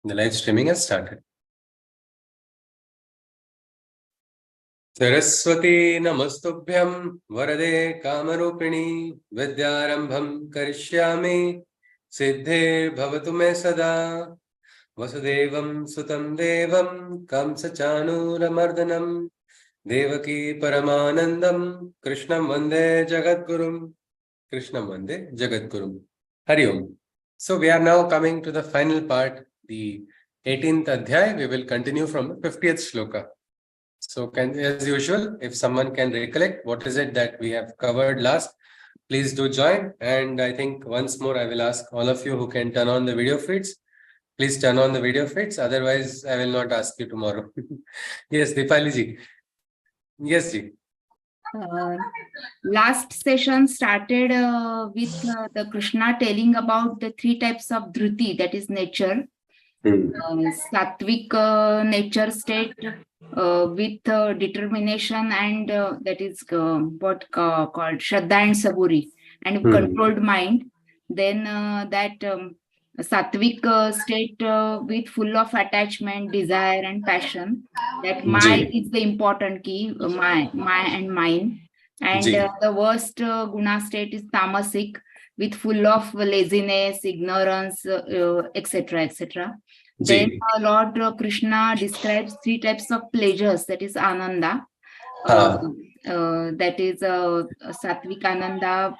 The live streaming has started. Saraswati Namastubhyam Varade Kamarupini Vidyarambham Karishyami Siddhe Bhavatu Me Sada Vasudevam Sutam Devam Kamsachanuramardanam Devaki Paramanandam Krishnam Vande Jagadgurum Hari Om. So we are now coming to the final part, the 18th Adhyay. We will continue from the 50th Shloka. So as usual, if someone can recollect what is it that we have covered last, please do join. And I think once more I will ask all of you who can turn on the video feeds. Please turn on the video feeds. Otherwise, I will not ask you tomorrow. Yes, Dipali ji. Yes, ji. Last session started with the Krishna telling about the three types of dhruti, that is nature. Sattvic nature state with determination and that is what called Shraddha and Saburi, and controlled mind. Then that Sattvic state with full of attachment, desire and passion. That my is the important key, my and mine. And the worst guna state is tamasic, with full of laziness, ignorance, etc., etc. Then Lord Krishna describes three types of pleasures, that is ananda, that is sattvic ananda,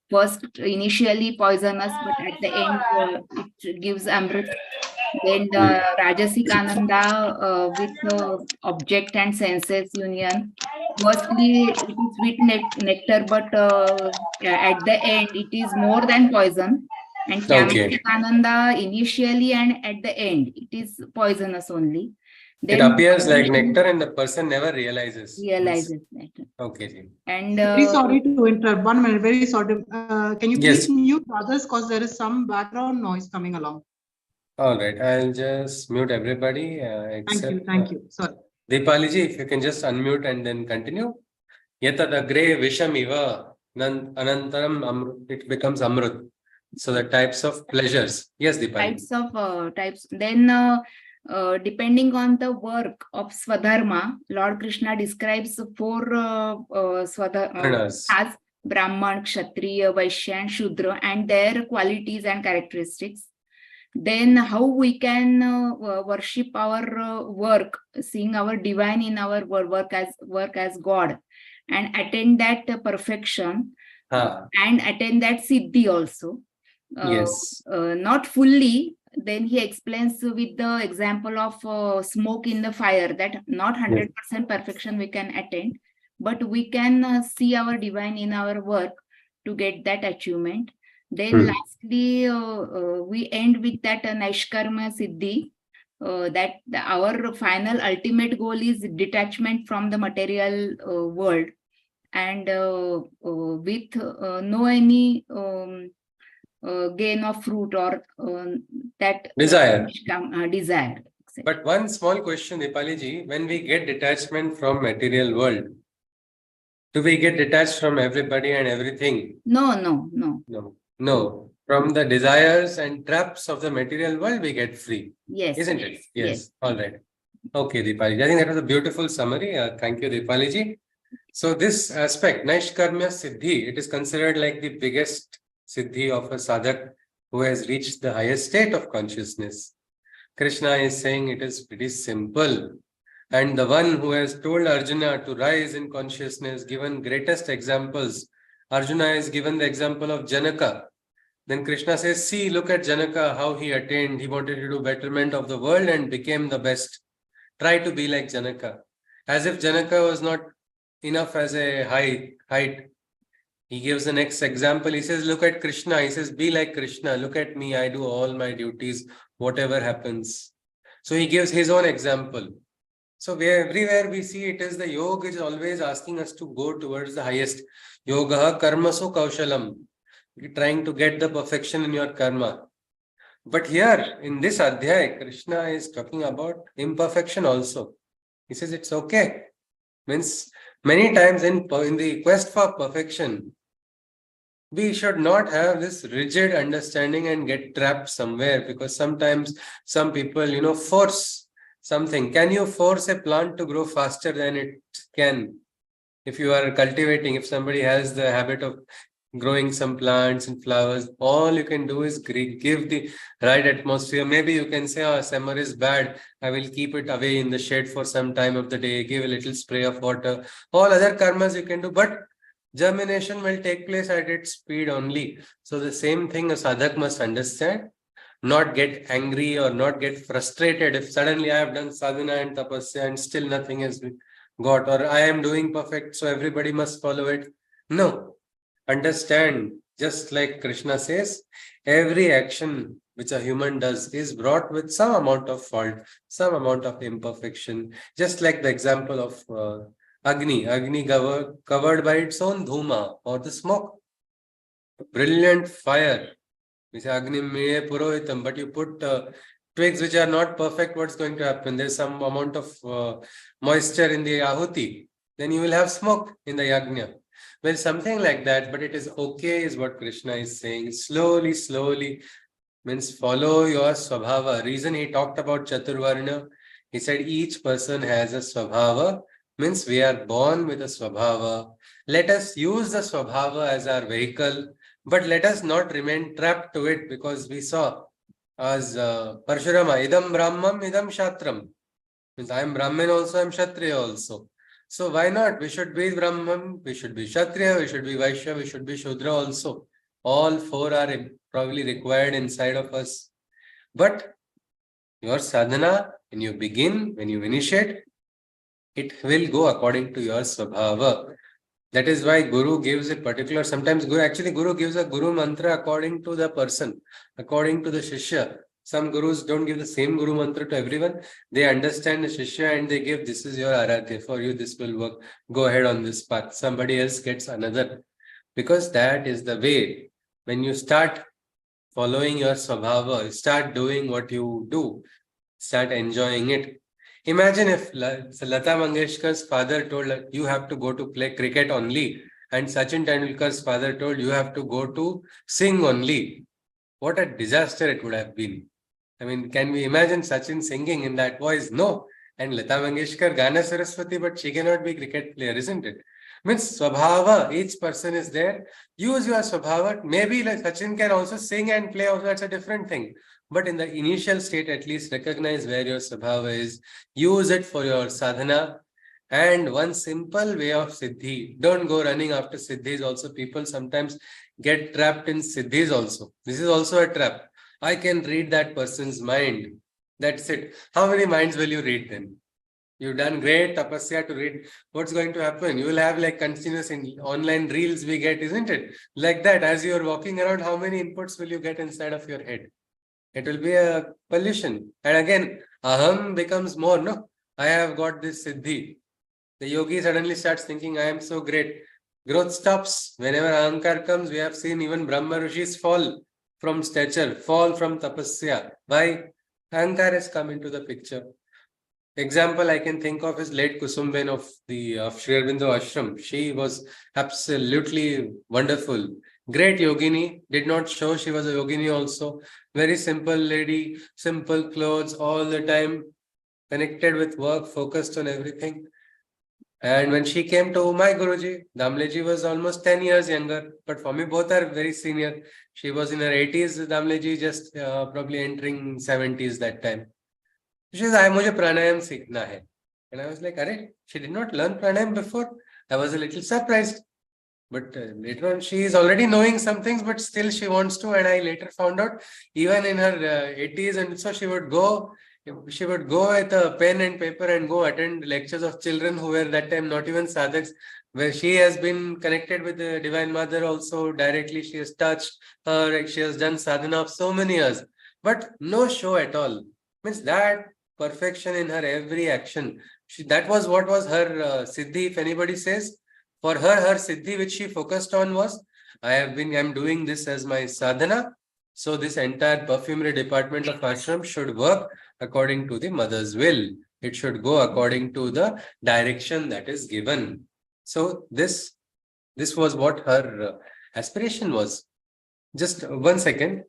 first initially poisonous, but at the end it gives amrit. Then the rajasic ananda with object and senses union. Mostly it is sweet nectar, but at the end it is more than poison. And Kamasic Ananda initially and at the end it is poisonous only. Then it appears like nectar and the person never realizes. That. Okay. And very sorry to interrupt. 1 minute. Very sorry. Can you please mute others, because there is some background noise coming along. All right. I'll just mute everybody. Thank you. Sorry. Dipali ji, if you can just unmute and then continue. Yatad agre vishamiva anantaram it becomes amrut. So the types of pleasures. Yes, Dipali. Types. Then depending on the work of Swadharma, Lord Krishna describes 4 Swadharmas as Brahman, Kshatriya, Vaishya and Shudra, and their qualities and characteristics. Then how we can worship our work, seeing our divine in our work as God, and attain that perfection and attain that siddhi also. Not fully. Then he explains with the example of smoke in the fire, that not 100% perfection we can attain, but we can see our divine in our work to get that achievement. Then lastly, we end with that Naishkarma Siddhi, that our final ultimate goal is detachment from the material world, and with no any gain of fruit or that desire. Desire. But one small question, Dipali ji, when we get detachment from material world, do we get detached from everybody and everything? No. From the desires and traps of the material world, we get free. Yes. Isn't it? Yes. All right. Okay, Dipali ji. I think that was a beautiful summary. Thank you, Dipali ji. So this aspect, Naishkarmya Siddhi, it is considered like the biggest Siddhi of a sadhak who has reached the highest state of consciousness. Krishna is saying it is pretty simple. And the one who has told Arjuna to rise in consciousness, given greatest examples, Arjuna is given the example of Janaka. Then Krishna says, see, look at Janaka, how he attained. He wanted to do betterment of the world and became the best. Try to be like Janaka. As if Janaka was not enough as a height. He gives the next example. He says, look at Krishna. He says, be like Krishna. Look at me. I do all my duties, whatever happens. So he gives his own example. So everywhere we see it is the yoga is always asking us to go towards the highest. Yoga karmasu kaushalam. You're trying to get the perfection in your karma. But here in this Adhyay, Krishna is talking about imperfection also. He says it's okay. Means many times in the quest for perfection, We should not have this rigid understanding and get trapped somewhere, because sometimes some people, force something. Can you force a plant to grow faster than it can? If you are cultivating, if somebody has the habit of growing some plants and flowers, all you can do is give the right atmosphere. Maybe you can say, oh, summer is bad, I will keep it away in the shade for some time of the day, give a little spray of water. All other karmas you can do, but germination will take place at its speed only. So the same thing a sadhak must understand, not get angry or not get frustrated if suddenly I have done sadhana and tapasya and still nothing has been got, or I am doing perfect, so everybody must follow it. No, understand, just like Krishna says, every action which a human does is brought with some amount of fault, some amount of imperfection. Just like the example of Agni covered by its own dhuma or the smoke. Brilliant fire. We say Agni Miye Purohitam, but you put twigs which are not perfect, what's going to happen? There's some amount of moisture in the Ahuti, then you will have smoke in the Yajna. Well, something like that, but it is okay, is what Krishna is saying. Slowly, slowly, means follow your Swabhava. Reason he talked about Chaturvarna, he said each person has a Swabhava, means we are born with a Swabhava. Let us use the Swabhava as our vehicle, but let us not remain trapped to it, because we saw as Parshurama, idam Brahmam, idam Shatram. Means I am Brahmin also, I am Kshatriya also. So why not? We should be Brahman, we should be Kshatriya, we should be Vaishya, we should be Shudra also. All four are probably required inside of us. But your sadhana, when you begin, when you initiate, it will go according to your Swabhava. That is why Guru gives a particular, sometimes Guru gives a Guru mantra according to the person, according to the Shishya. Some Gurus don't give the same Guru mantra to everyone. They understand the Shishya and they give, this is your Aradhya, for you this will work. Go ahead on this path. Somebody else gets another. Because that is the way. When you start following your Swabhava, start doing what you do, start enjoying it. Imagine if Lata Mangeshkar's father told her, you have to go to play cricket only, and Sachin Tendulkar's father told you have to go to sing only. What a disaster it would have been. I mean, can we imagine Sachin singing in that voice? No. And Lata Mangeshkar, Gana Saraswati, but she cannot be cricket player, isn't it? Means Swabhava, each person is there. Use your Swabhava. Maybe like Sachin can also sing and play, also that's a different thing. But in the initial state, at least recognize where your Swabhava is. Use it for your sadhana. And one simple way of siddhi. Don't go running after siddhis also. People sometimes get trapped in siddhis also. This is also a trap. I can read that person's mind. That's it. How many minds will you read then? You've done great tapasya to read. What's going to happen? You will have like continuous in online reels we get, isn't it? Like that, as you're walking around, how many inputs will you get inside of your head? It will be a pollution. And again, aham becomes more, no? I have got this siddhi. The yogi suddenly starts thinking, I am so great. Growth stops. Whenever ahankar comes, we have seen even Brahma Rishis fall from stature, fall from tapasya. Why? Ahankar has come into the picture. Example I can think of is late Kusumben of Sri Aurobindo Ashram. She was absolutely wonderful. Great yogini, did not show she was a yogini also. Very simple lady, simple clothes all the time, connected with work, focused on everything. And when she came to my Guruji, Damleji was almost 10 years younger, but for me both are very senior. She was in her 80s, Damleji just probably entering 70s that time. She says, mujhe pranayam seekhna hai. And I was like, Arey, she did not learn pranayam before. I was a little surprised. But later on, she is already knowing some things, but still she wants to. And I later found out, even in her 80s, and so she would go with a pen and paper and go attend lectures of children who were that time not even sadhaks, where she has been connected with the Divine Mother also directly. She has touched her, she has done sadhana of so many years, but no show at all. Means that perfection in her every action. That was what was her siddhi, if anybody says. For her siddhi which she focused on was, I'm doing this as my sadhana. So this entire perfumery department of ashram should work according to the mother's will. It should go according to the direction that is given. So this was what her aspiration was. Just 1 second.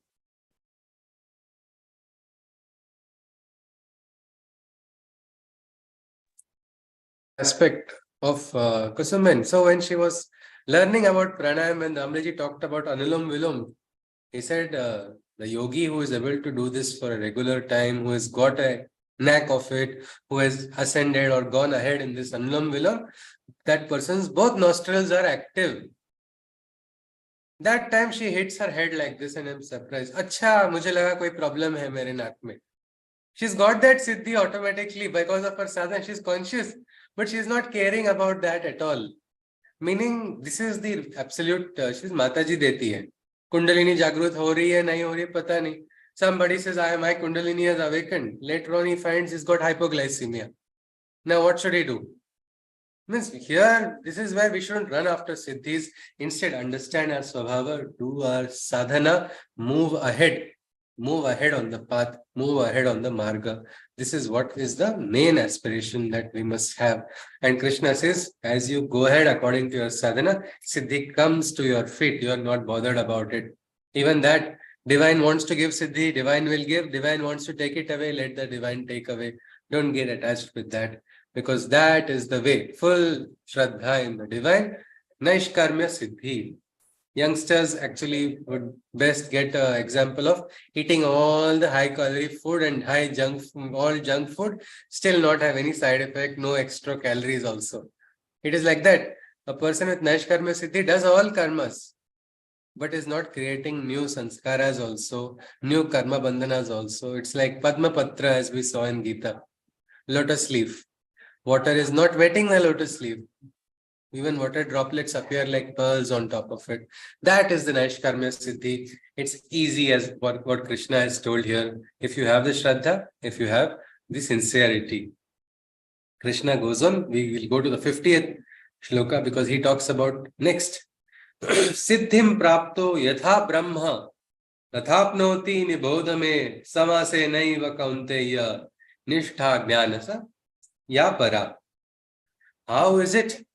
Aspect of Kusuman. So when she was learning about pranayam and Amriji talked about Anulom Vilom, he said the yogi who is able to do this for a regular time, who has got a knack of it, who has ascended or gone ahead in this Anulom Vilom, that person's both nostrils are active. That time she hits her head like this and I'm surprised. Acha, mujhe laga koi problem hai mere naak mein. She's got that siddhi automatically because of her sadhana. She's conscious, but she's not caring about that at all. Meaning, this is the absolute, she's Mataji deti hai. Kundalini Jagrut ho rahi hai, nahi ho rahi hai, pata nahi. Somebody says, my Kundalini has awakened. Later on, he finds he's got hypoglycemia. Now, what should he do? Means here, this is where we shouldn't run after siddhis. Instead, understand our swabhava, do our sadhana, move ahead on the path, move ahead on the marga. This is what is the main aspiration that we must have. And Krishna says, as you go ahead according to your sadhana, siddhi comes to your feet. You are not bothered about it. Even that, divine wants to give siddhi, divine will give. Divine wants to take it away, let the divine take away. Don't get attached with that, because that is the way. Full shraddha in the divine, naishkarmya siddhi. Youngsters actually would best get an example of eating all the high calorie food and all junk food, still not have any side effect, no extra calories also. It is like that. A person with Naishkarmya Siddhi does all karmas, but is not creating new sanskaras also, new karma bandhanas also. It's like Padma Patra, as we saw in Gita, lotus leaf. Water is not wetting the lotus leaf. Even water droplets appear like pearls on top of it. That is the Naishkarmya Siddhi. It's easy as what Krishna has told here. If you have the Shraddha, if you have the sincerity. Krishna goes on. We will go to the 50th Shloka because he talks about next. Siddhim prapto yatha brahma tathapnoti nibodhame samase naiva kaunteya nishtha jnanasa yapara. How is it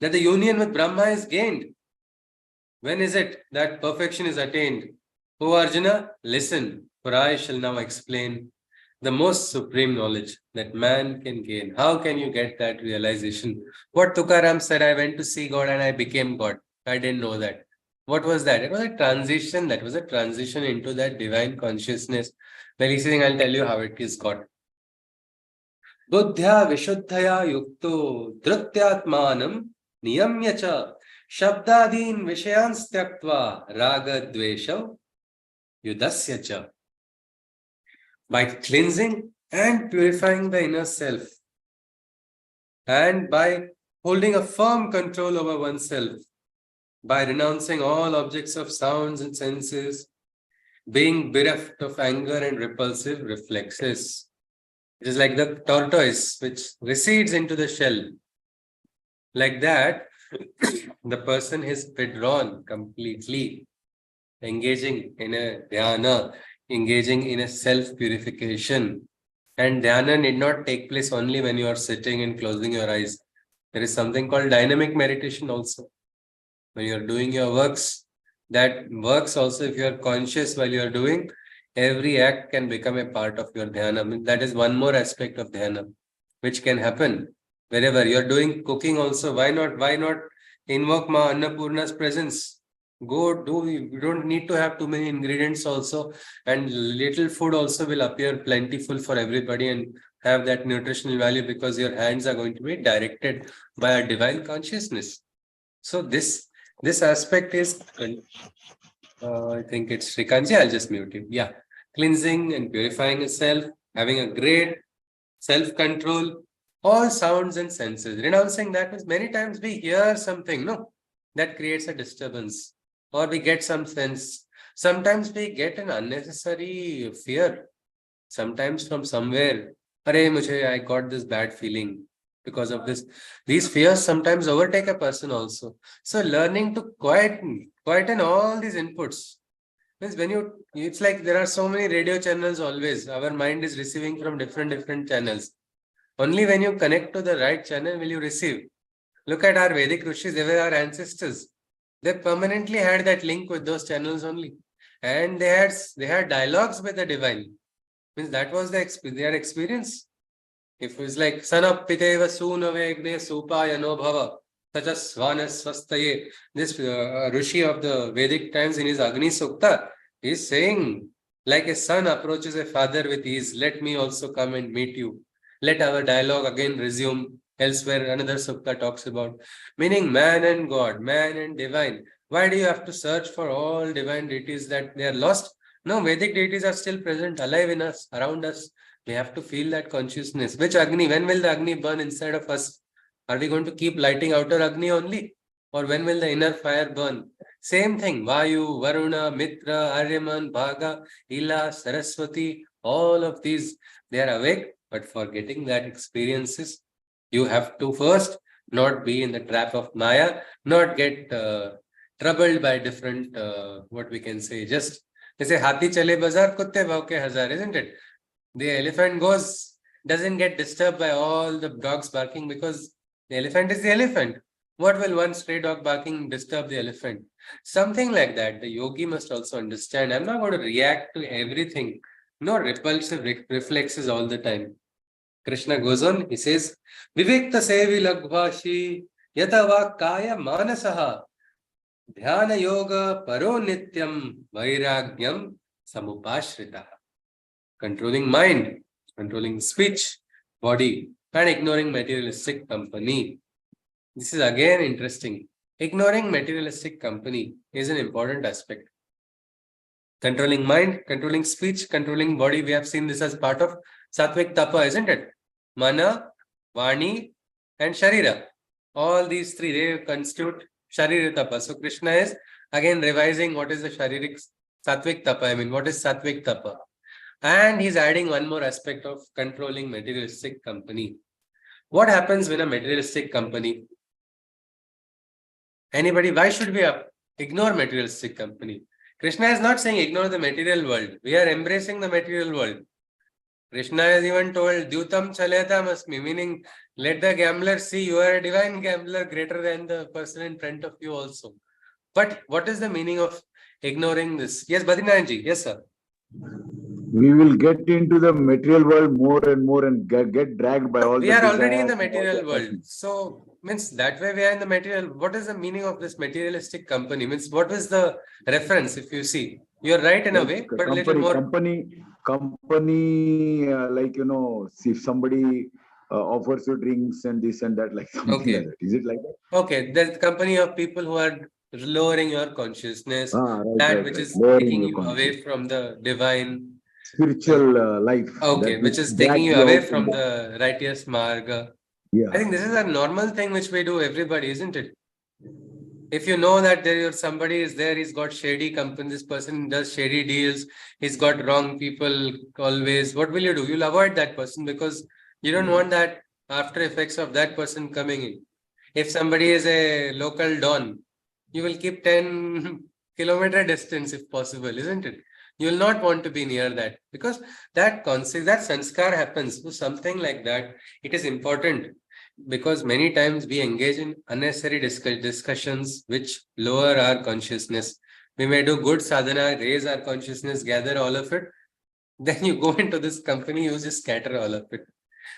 that the union with Brahma is gained? When is it that perfection is attained? O Arjuna, listen, for I shall now explain the most supreme knowledge that man can gain. How can you get that realization? What Tukaram said, I went to see God and I became God. I didn't know that. What was that? It was a transition. That was a transition into that divine consciousness. Well, he's saying, I'll tell you how it is got. Buddhya vishuddhaya yukto dhrutyatmanam niyamya cha shabdadin vishayans tyaktva raga dvesha yudasya cha. By cleansing and purifying the inner self, and by holding a firm control over oneself, by renouncing all objects of sounds and senses, being bereft of anger and repulsive reflexes. It is like the tortoise which recedes into the shell. Like that, the person is withdrawn completely, engaging in a dhyana, engaging in a self-purification. And dhyana need not take place only when you are sitting and closing your eyes. There is something called dynamic meditation also. When you are doing your works, that works also if you are conscious while you are doing, every act can become a part of your dhyana. I mean, that is one more aspect of dhyana, which can happen wherever you are doing cooking also. Why not invoke Ma Annapurna's presence? Go do. You don't need to have too many ingredients also, and little food also will appear plentiful for everybody and have that nutritional value because your hands are going to be directed by a divine consciousness. So this aspect is, I think it's Srikanji. I'll just mute him. Yeah, cleansing and purifying yourself, having a great self-control, all sounds and senses. Renouncing that means many times we hear something, no, that creates a disturbance. Or we get some sense. Sometimes we get an unnecessary fear. Sometimes from somewhere, I got this bad feeling because of this. These fears sometimes overtake a person also. So learning to quieten all these inputs. Means when it's like there are so many radio channels always. Our mind is receiving from different channels. Only when you connect to the right channel will you receive. Look at our Vedic Rishis, they were our ancestors. They permanently had that link with those channels only. And they had dialogues with the divine. Means that was their experience. If it's like Sanap Piteva Sunavegne Supaya no Bhava, such as Svanas Svastaye, this Rishi of the Vedic times in his Agni Sukta is saying, like a son approaches a father with ease, let me also come and meet you. Let our dialogue again resume. Elsewhere, another Sukta talks about, meaning man and God, man and divine. Why do you have to search for all divine deities that they are lost? No, Vedic deities are still present, alive in us, around us. We have to feel that consciousness. Which Agni? When will the Agni burn inside of us? Are we going to keep lighting outer Agni only? Or when will the inner fire burn? Same thing. Vayu, Varuna, Mitra, Aryaman, Bhaga, Ila, Saraswati, all of these, they are awake. But for getting that experiences, you have to first not be in the trap of Maya, not get troubled by different, what we can say, just, they say, Hati chale bazar, kutte bhauke hazar, isn't it? The elephant doesn't get disturbed by all the dogs barking because the elephant is the elephant. What will one stray dog barking disturb the elephant? Something like that. The yogi must also understand. I'm not going to react to everything. No repulsive reflexes all the time. Krishna goes on, he says, Vivekta sevi lagvashi yatava kaya manasaha dhyana yoga paro nityam vairagyam samupashritaha. Controlling mind, controlling speech, body, and ignoring materialistic company. This is again interesting. Ignoring materialistic company is an important aspect. Controlling mind, controlling speech, controlling body. We have seen this as part of Sattvic Tapa, isn't it? Mana, Vani, and Sharira. All these three, they constitute Sharira Tapa. So Krishna is again revising what is the Sharirik Sattvic Tapa. I mean, what is Sattvic Tapa? And he's adding one more aspect of controlling materialistic company. What happens when a materialistic company? Anybody, why should we ignore materialistic company? Krishna is not saying ignore the material world. We are embracing the material world. Krishna has even told, Dyutam Chaleta Masmi, meaning let the gambler see you are a divine gambler greater than the person in front of you also. But what is the meaning of ignoring this? Yes, Badrinathji. Yes, sir. We will get into the material world more and more and get dragged by all we the are already in the desires and all material the world. passions. So means that way we are in the material. What is the meaning of this materialistic company? Means what is the reference if you see? You're right in a way, but a little more. Company, like, if somebody offers you drinks and this and that, like something Okay. like that. Is it like that? Okay, there's a company of people who are lowering your consciousness, which is Lowering taking your you away from the divine spiritual life. Okay, which is taking you away from the righteous marga. Yeah. I think this is a normal thing which we do, everybody, isn't it? If you know that somebody is there, he's got shady company, this person does shady deals, he's got wrong people always, what will you do? You'll avoid that person because you don't want that after effects of that person coming in. If somebody is a local don, you will keep 10 kilometer distance if possible, isn't it? You will not want to be near that because that sanskar happens. So something like that, it is important because many times we engage in unnecessary discussions which lower our consciousness. We may do good sadhana, raise our consciousness, gather all of it. Then you go into this company, you just scatter all of it.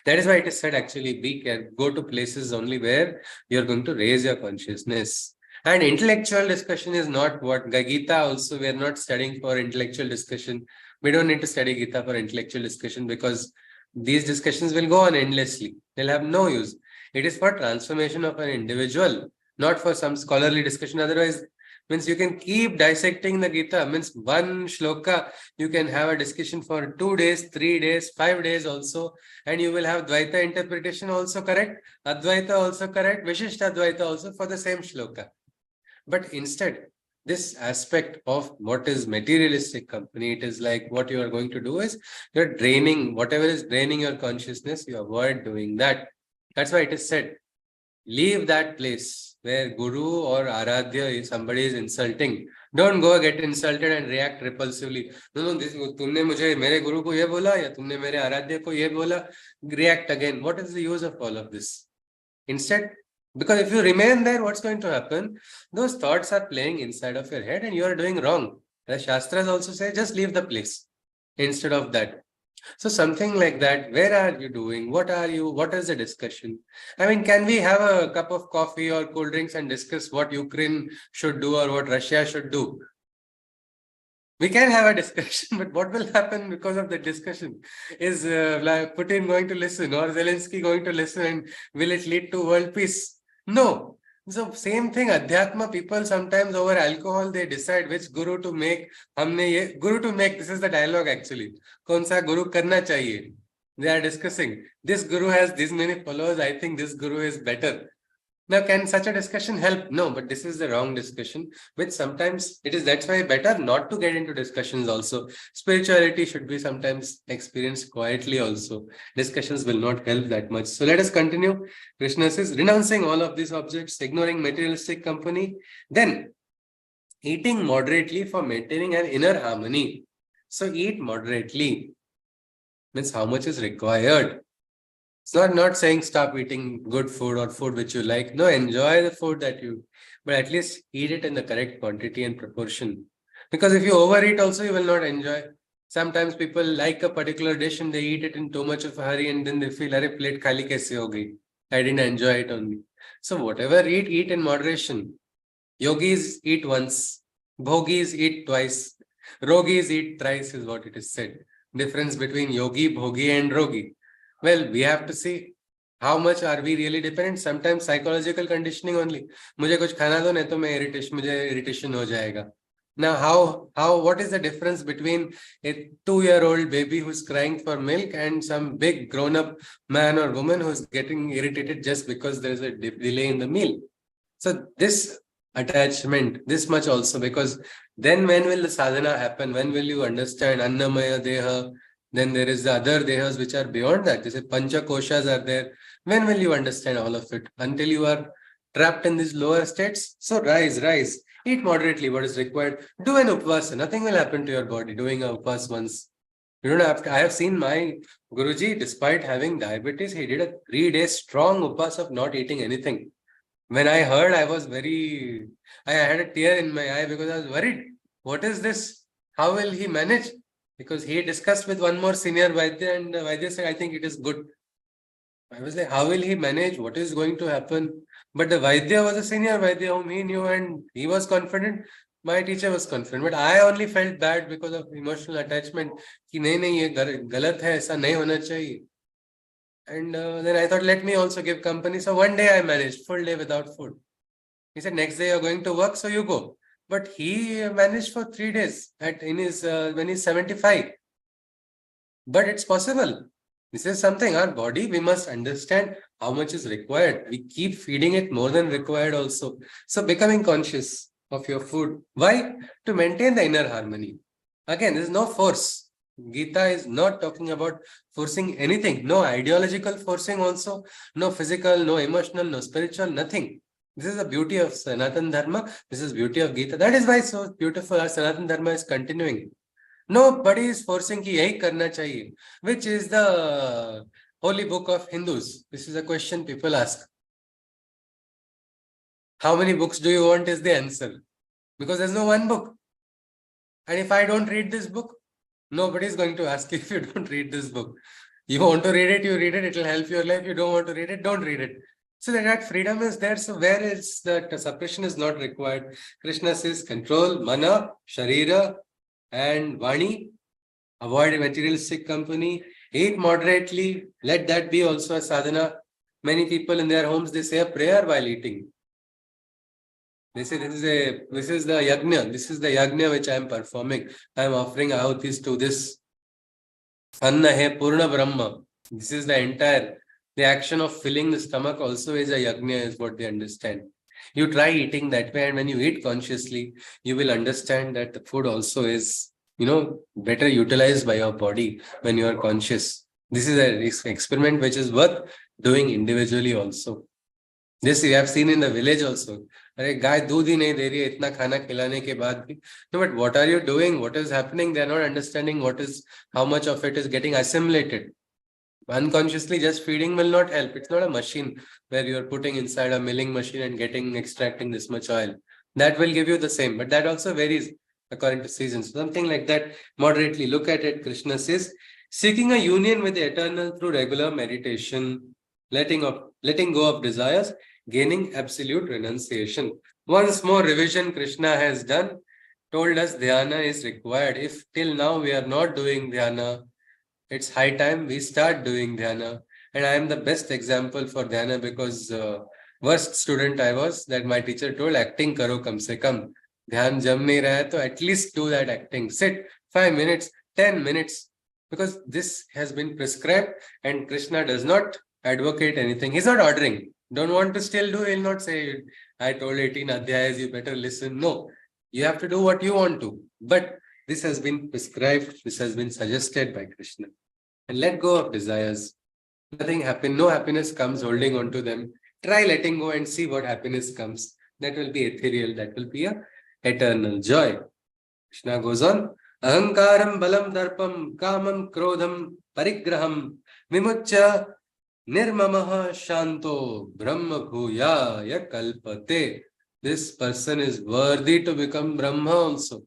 That is why it is said actually, be careful, go to places only where you're going to raise your consciousness. And intellectual discussion is not what Gita also, we are not studying for intellectual discussion. We don't need to study Gita for intellectual discussion because these discussions will go on endlessly. They'll have no use. It is for transformation of an individual, not for some scholarly discussion. Otherwise, means you can keep dissecting the Gita. Means one shloka, you can have a discussion for 2 days, 3 days, 5 days also. And you will have Dvaita interpretation also correct, Advaita also correct, Vishishta Advaita also for the same shloka. But instead, this aspect of what is materialistic company, it is like what you are going to do is you're draining, whatever is draining your consciousness, you avoid doing that. That's why it is said, leave that place where Guru or Aradhya, if somebody is insulting, don't go get insulted and react repulsively. No, तुमने मुझे मेरे गुरु को ये बोला या तुमने मेरे आराध्य को ये बोला, react again. What is the use of all of this? Instead, Because if you remain there, what's going to happen? Those thoughts are playing inside of your head and you are doing wrong. The Shastras also say, just leave the place instead of that. So something like that, where are you doing? What are you? What is the discussion? I mean, can we have a cup of coffee or cold drinks and discuss what Ukraine should do or what Russia should do? We can have a discussion, but what will happen because of the discussion? Is Putin going to listen or Zelensky going to listen, and will it lead to world peace? No. So same thing, Adhyatma people sometimes over alcohol, they decide which guru to make. This is the dialogue actually. Kaun sa guru karna chahiye? They are discussing. This guru has this many followers. I think this guru is better. Now, can such a discussion help? No, but this is the wrong discussion, which sometimes it is, that's why better not to get into discussions also. Spirituality should be sometimes experienced quietly also. Discussions will not help that much. So let us continue. Krishna says, renouncing all of these objects, ignoring materialistic company, then eating moderately for maintaining an inner harmony. So eat moderately means how much is required. It's not saying stop eating good food or food which you like. No, enjoy the food that you, but at least eat it in the correct quantity and proportion. Because if you overeat also, you will not enjoy. Sometimes people like a particular dish and they eat it in too much of a hurry and then they feel, "Arey, plate khali kaise ho gayi? I didn't enjoy it only." So whatever eat in moderation. Yogis eat once, bhogis eat twice, rogis eat thrice is what it is said. Difference between yogi, bhogi and rogi. Well, we have to see how much are we really dependent. Sometimes psychological conditioning only. मुझे कुछ खाना दो नहीं तो मुझे irritation हो जाएगा. Now, what is the difference between a 2-year-old baby who's crying for milk and some big grown-up man or woman who's getting irritated just because there's a delay in the meal? So this attachment, this much also, because then when will the sadhana happen? When will you understand Annamaya Deha? Then there is the other dehas which are beyond that. They say Pancha Koshas are there. When will you understand all of it? Until you are trapped in these lower states? So rise. Eat moderately what is required. Do an upvasa. Nothing will happen to your body doing a upvasa once. You don't have to. I have seen my Guruji, despite having diabetes, he did a 3-day strong upvasa of not eating anything. When I heard, I had a tear in my eye because I was worried. What is this? How will he manage? Because he discussed with one more senior Vaidya and Vaidya said, I think it is good. I was like, how will he manage? What is going to happen? But the Vaidya was a senior Vaidya whom he knew and he was confident. My teacher was confident. But I only felt bad because of emotional attachment. Ki nahi, ye galat hai, aisa nahi hona chahiye. And then I thought, let me also give company. So one day I managed, full day without food. He said, next day you're going to work, so you go. But he managed for 3 days when he's 75. But it's possible. This is something, our body, we must understand how much is required. We keep feeding it more than required also. So becoming conscious of your food. Why? To maintain the inner harmony. Again, there is no force. Gita is not talking about forcing anything. No ideological forcing also. No physical, no emotional, no spiritual, nothing. This is the beauty of Sanatana Dharma. This is beauty of Gita. That is why it's so beautiful. Our Sanatana Dharma is continuing. Nobody is forcing ki yahi karna chahiye, which is the holy book of Hindus. This is a question people ask. How many books do you want is the answer. Because there's no one book. And if I don't read this book, nobody is going to ask you if you don't read this book. You want to read it, you read it. It will help your life. You don't want to read it, don't read it. So that freedom is there. So where is that suppression is not required? Krishna says control, mana, sharira, and vani. Avoid materialistic company. Eat moderately. Let that be also a sadhana. Many people in their homes, they say a prayer while eating. They say this is the yajna. This is the yajna which I am performing. I am offering ahutis to this. Anna hai purna brahma. This is the entire. The action of filling the stomach also is a yajna, is what they understand. You try eating that way, and when you eat consciously, you will understand that the food also is, better utilized by your body when you are conscious. This is an experiment which is worth doing individually also. This we have seen in the village also. Arey, गाय दूध ही नहीं दे रही है इतना खाना खिलाने के बाद भी. No, but what are you doing? What is happening? They are not understanding how much of it is getting assimilated. Unconsciously just feeding will not help. It's not a machine where you're putting inside a milling machine and extracting this much oil. That will give you the same, but that also varies according to seasons. Something like that, moderately look at it. Krishna says, seeking a union with the eternal through regular meditation, letting go of desires, gaining absolute renunciation. Once more revision Krishna has done, told us dhyana is required. If till now we are not doing dhyana, it's high time we start doing dhyana. And I am the best example for dhyana because worst student I was, that my teacher told, acting karo kam se kam. Dhyan jam nahi raha hai, to at least do that acting. Sit 5 minutes, 10 minutes, because this has been prescribed and Krishna does not advocate anything. He's not ordering. Don't want to still do, he'll not say, I told 18 adhyayas, you better listen. No, you have to do what you want to. But this has been prescribed, this has been suggested by Krishna. And let go of desires. Nothing happens, no happiness comes holding on to them. Try letting go and see what happiness comes. That will be ethereal, that will be a eternal joy. Krishna goes on, Ahankaram balam darpam kamam krodham parigraham vimucha nirmamaha shanto brahma bhuyaya kalpate. This person is worthy to become Brahma also.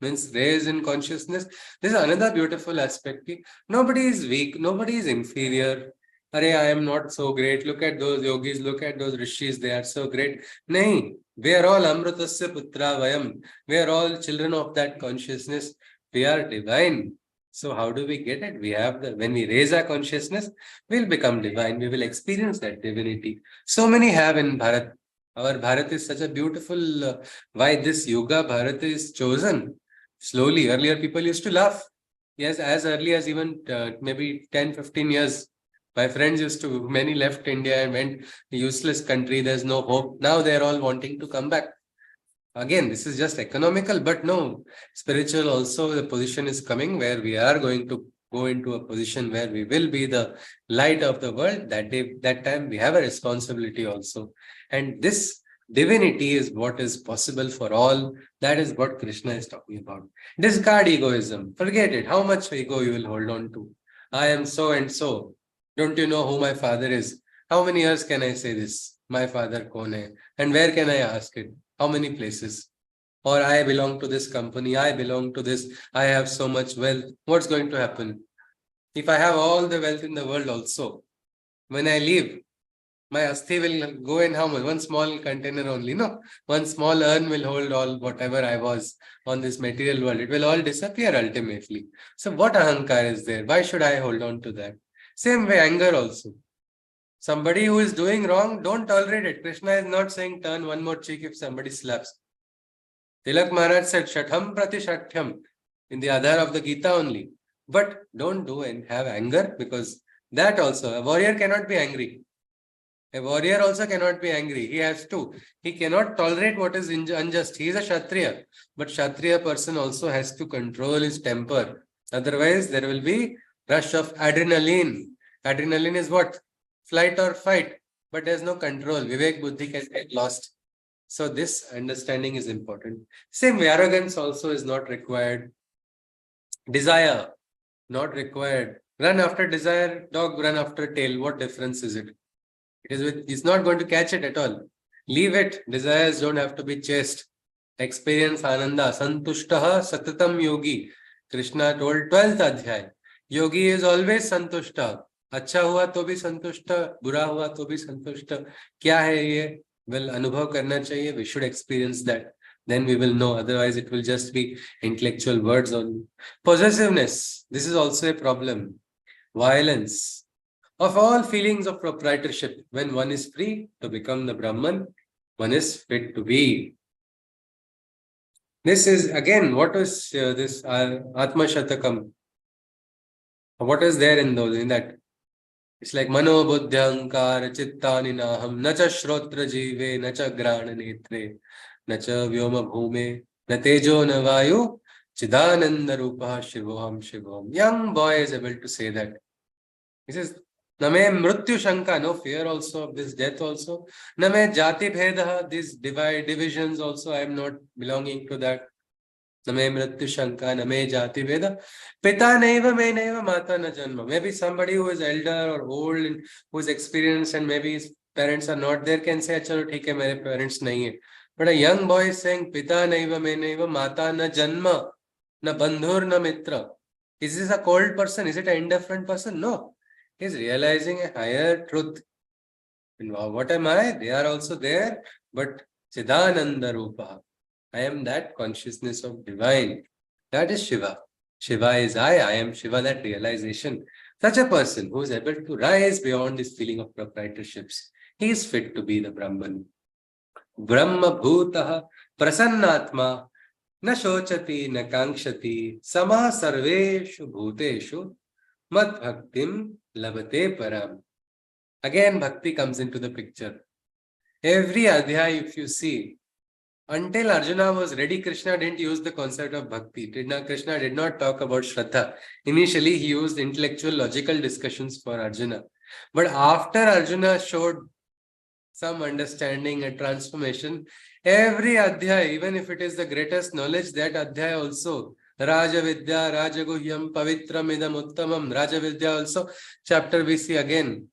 Means raised in consciousness. This is another beautiful aspect. Nobody is weak, nobody is inferior. Arey, I am not so great. Look at those yogis, look at those rishis, they are so great. Nahi, we are all Amrutasya Putra Vayam. We are all children of that consciousness. We are divine. So how do we get it? We have when we raise our consciousness, we'll become divine. We will experience that divinity. So many have in Bharat. Our Bharat is such a beautiful, why this Yoga Bharat is chosen. Slowly, earlier people used to laugh. Yes, as early as even maybe 10, 15 years. My friends many left India and went a useless country. There's no hope. Now they're all wanting to come back. Again, this is just economical, but no, spiritual also the position is coming where we are going to go into a position where we will be the light of the world. That time we have a responsibility also. And this divinity is what is possible for all. That is what Krishna is talking about. Discard egoism. Forget it. How much ego you will hold on to. I am so and so. Don't you know who my father is? How many years can I say this? My father kaun hai? And where can I ask it? How many places? Or I belong to this company. I belong to this. I have so much wealth. What's going to happen? If I have all the wealth in the world also, when I leave, my asthi will go in how much? One small container only, no? One small urn will hold all whatever I was on this material world. It will all disappear ultimately. So what ahankar is there? Why should I hold on to that? Same way, anger also. Somebody who is doing wrong, don't tolerate it. Krishna is not saying turn one more cheek if somebody slaps. Tilak Maharaj said, Shatham Prati Shathyam in the Adhyay of the Gita only. But don't do and have anger, because that also, a warrior cannot be angry. A warrior also cannot be angry. He cannot tolerate what is unjust. He is a Kshatriya. But Kshatriya person also has to control his temper. Otherwise, there will be rush of adrenaline. Adrenaline is what? Flight or fight. But there's no control. Vivek Buddhi can get lost. So this understanding is important. Same way, arrogance also is not required. Desire, not required. Run after desire, dog run after tail. What difference is it? It's not going to catch it at all. Leave it. Desires don't have to be chased. Experience ananda. Santushtaha satatam yogi. Krishna told 12th Adhyay. Yogi is always santushta. Acha hua to bhi santushta. Bura hua to bhi santushta. Kya hai ye? Well, anubhav karna chahiye. We should experience that. Then we will know. Otherwise, it will just be intellectual words only. Possessiveness. This is also a problem. Violence. Of all feelings of proprietorship, when one is free to become the Brahman, one is fit to be. This is again, what is this Atma Shatakam? What is there in that? It's like Mano Buddhyankar Chittani Naham Nacha Shrotra Jive Nacha Grana Netre Nacha Vyoma Bhume Natejo Navayu Chidananda Rupa Shivoham Shivoham. Young boy is able to say that. He says, Name Mrityu Shanka, no fear also of this death also. Name Jati Bhedaha, these divisions also, I am not belonging to that. Name mrityu shanka, name jati veda. Pita naiva me naiva mata na janma. Maybe somebody who is elder or old and who is experienced and maybe his parents are not there can say, chalo theek hai, mere parents nahi hai. But a young boy is saying, Pita naiva me naiva mata na janma, na bandhur na mitra. Is this a cold person? Is it an indifferent person? No. He is realizing a higher truth. And what am I? They are also there, but Chidananda Rupa. I am that consciousness of divine. That is Shiva. Shiva is I am Shiva, that realization. Such a person who is able to rise beyond this feeling of proprietorships, he is fit to be the Brahman. Brahma Bhutaha Prasannatma Na Shochati Na Kankshati Sama Sarveshu Bhuteshu Mat Bhaktim Labate Param. Again, bhakti comes into the picture. Every adhyay, if you see, until Arjuna was ready, Krishna didn't use the concept of bhakti. Krishna did not talk about Shraddha. Initially, he used intellectual, logical discussions for Arjuna. But after Arjuna showed some understanding and transformation, every adhyay, even if it is the greatest knowledge, that adhyay also, Raja Vidya, Raja Guhyam, Pavitram Idam Uttamam, Raja Vidya also, chapter we see again.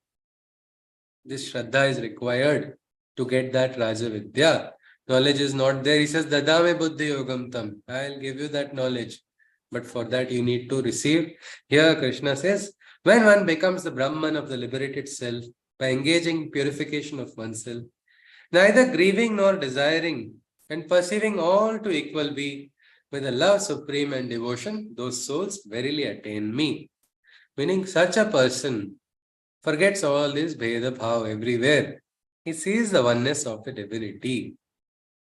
This Shraddha is required to get that Raja Vidya. Knowledge is not there. He says, Dadame Buddhi Yogam Tam. I'll give you that knowledge. But for that you need to receive. Here Krishna says, when one becomes the Brahman of the liberated self, by engaging purification of oneself, neither grieving nor desiring, and perceiving all to equal be, with a love supreme and devotion, those souls verily attain me. Meaning such a person forgets all this Bheda Bhav everywhere. He sees the oneness of the divinity.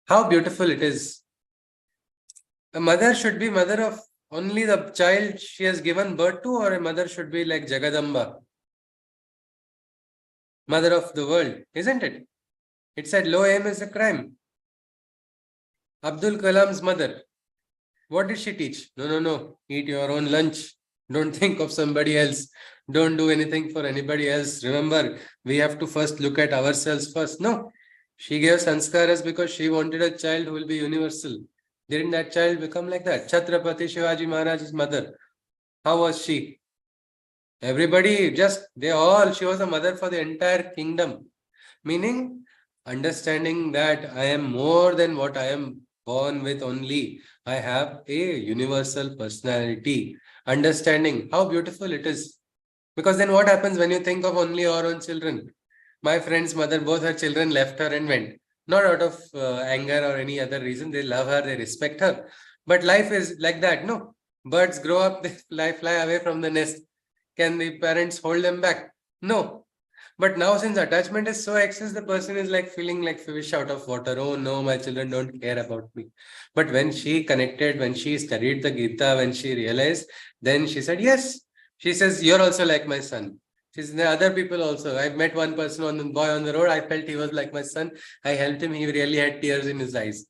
How beautiful it is. A mother should be mother of only the child she has given birth to, or a mother should be like Jagadamba, mother of the world, isn't it? It said low aim is a crime. Abdul Kalam's mother, what did she teach? No. Eat your own lunch. Don't think of somebody else. Don't do anything for anybody else. Remember, we have to first look at ourselves first. No. She gave sanskaras because she wanted a child who will be universal. Didn't that child become like that? Chhatrapati Shivaji Maharaj's mother, how was she? Everybody she was a mother for the entire kingdom. Meaning, understanding that I am more than what I am born with only. I have a universal personality. Understanding how beautiful it is. Because then what happens when you think of only your own children? My friend's mother, both her children left her and went. Not out of anger or any other reason. They love her, they respect her. But life is like that, no? Birds grow up, they fly away from the nest. Can the parents hold them back? No. But now since attachment is so excess, the person is like feeling like fish out of water. Oh no, my children don't care about me. But when she connected, when she studied the Gita, when she realized, then she said, yes. She says, you're also like my son. She says, there are other people also. I've met one boy on the road. I felt he was like my son. I helped him. He really had tears in his eyes.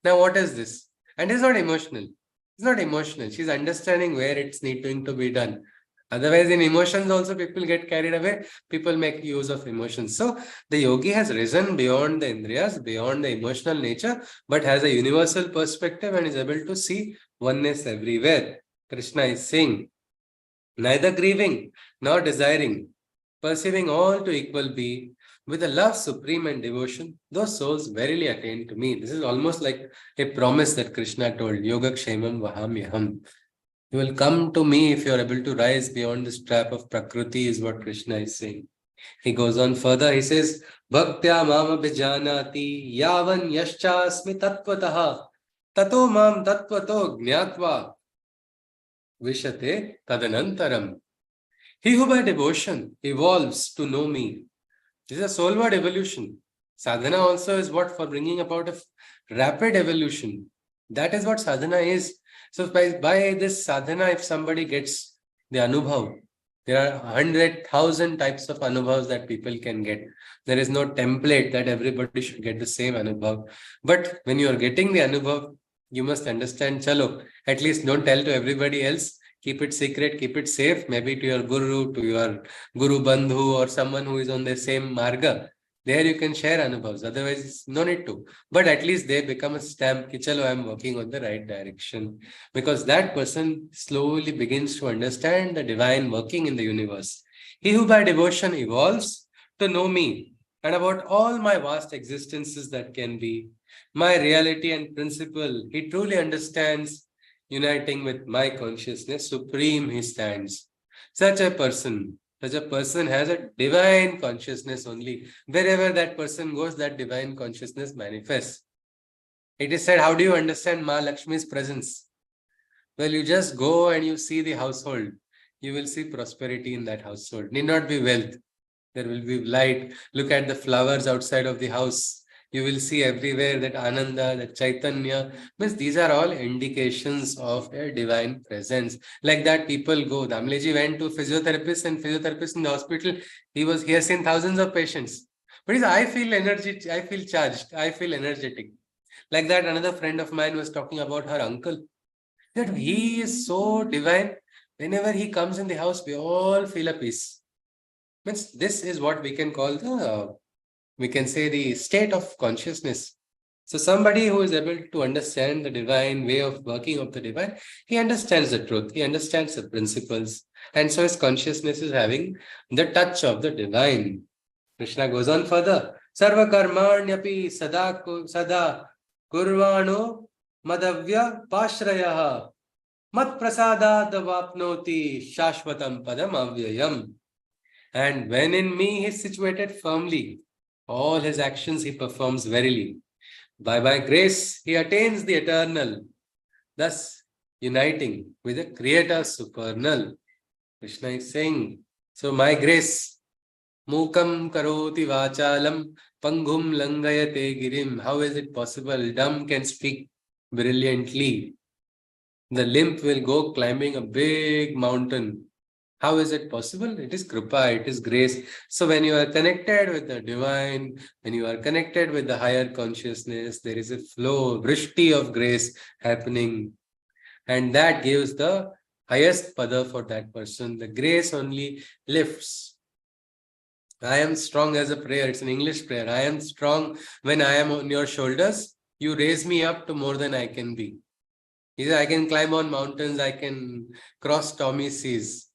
Now, what is this? And it's not emotional. It's not emotional. She's understanding where it's needing to be done. Otherwise, in emotions also, people get carried away. People make use of emotions. So, the yogi has risen beyond the indriyas, beyond the emotional nature, but has a universal perspective and is able to see oneness everywhere. Krishna is saying, neither grieving nor desiring, perceiving all to equal be, with a love supreme and devotion, those souls verily attain to me. This is almost like a promise that Krishna told, Yoga Kshemam Vahamyaham. You will come to me if you are able to rise beyond this trap of Prakriti, is what Krishna is saying. He goes on further, he says, Bhaktya mama bijanati yavan yaschasmi tattvataha tato mam tattvato gnatva vishate tadanantaram. He who by devotion evolves to know me. This is a soulward evolution. Sadhana also is what for bringing about a rapid evolution. That is what sadhana is. So by this sadhana, if somebody gets the anubhav, there are 100,000 types of anubhavs that people can get. There is no template that everybody should get the same anubhav. But when you are getting the anubhav, you must understand, chalo, at least don't tell to everybody else. Keep it secret, keep it safe, maybe to your guru bandhu or someone who is on the same marga. There you can share anubhavs, otherwise no need to. But at least they become a stamp, ki chalo, I am working on the right direction. Because that person slowly begins to understand the divine working in the universe. He who by devotion evolves to know me and about all my vast existences that can be, my reality and principle, he truly understands, uniting with my consciousness, supreme he stands. Such a person has a divine consciousness only. Wherever that person goes, that divine consciousness manifests. It is said, how do you understand Ma Lakshmi's presence? Well, you just go and you see the household. You will see prosperity in that household. Need not be wealth. There will be light. Look at the flowers outside of the house. You will see everywhere that Ananda, that Chaitanya. Means these are all indications of a divine presence. Like that, people go. Damleji went to physiotherapist and physiotherapist in the hospital. He has seen thousands of patients. But he said, I feel energy, I feel charged, I feel energetic. Like that, another friend of mine was talking about her uncle. That he is so divine. Whenever he comes in the house, we all feel a peace. Means this is what we can call the state of consciousness. So somebody who is able to understand the divine way of working of the divine, he understands the truth, he understands the principles, and so his consciousness is having the touch of the divine. Krishna goes on further. Sarva karmanyapi sada kurvano madavya pashrayah mat prasadad vapnoti shashvatam padam avyayam. And when in me he is situated firmly, all his actions he performs verily. By my grace, he attains the eternal, thus uniting with the Creator supernal. Krishna is saying, so my grace, mukam karoti vachalam, pangum langayate girim. How is it possible? Dumb can speak brilliantly. The limp will go climbing a big mountain. How is it possible? It is Kripa, it is grace. So when you are connected with the divine, when you are connected with the higher consciousness, there is a flow, vrishti of grace happening. And that gives the highest pada for that person. The grace only lifts. I am strong as a prayer. It's an English prayer. I am strong when I am on your shoulders. You raise me up to more than I can be. He said, I can climb on mountains. I can cross stormy seas.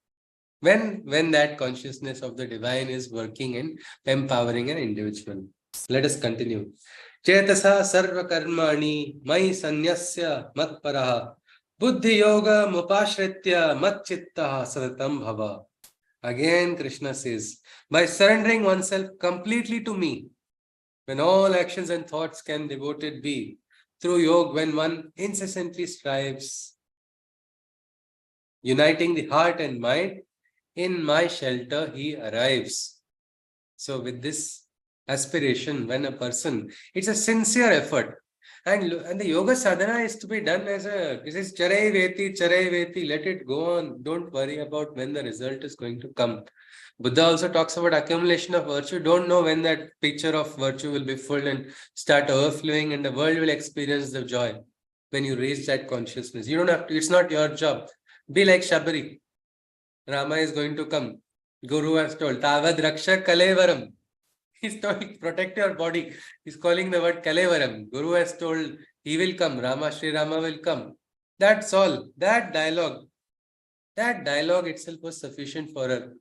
When that consciousness of the divine is working and empowering an individual. Let us continue. Chetasa sarva karmani mai sanyasya mat paraha buddhi yoga mupashritya mat chittaha sadatam bhava. Again Krishna says, by surrendering oneself completely to me, when all actions and thoughts can devoted be, through yoga, when one incessantly strives, uniting the heart and mind, in my shelter he arrives. So with this aspiration, when a person, it's a sincere effort. And the yoga sadhana is to be done as it is charai veti, let it go on. Don't worry about when the result is going to come. Buddha also talks about accumulation of virtue. Don't know when that picture of virtue will be full and start overflowing and the world will experience the joy when you reach that consciousness. You don't have to, it's not your job. Be like Shabari. Rama is going to come. Guru has told, Tavad Raksha Kalevaram. He's told, protect your body. He's calling the word Kalevaram. Guru has told, he will come. Sri Rama will come. That's all. That dialogue itself was sufficient for her.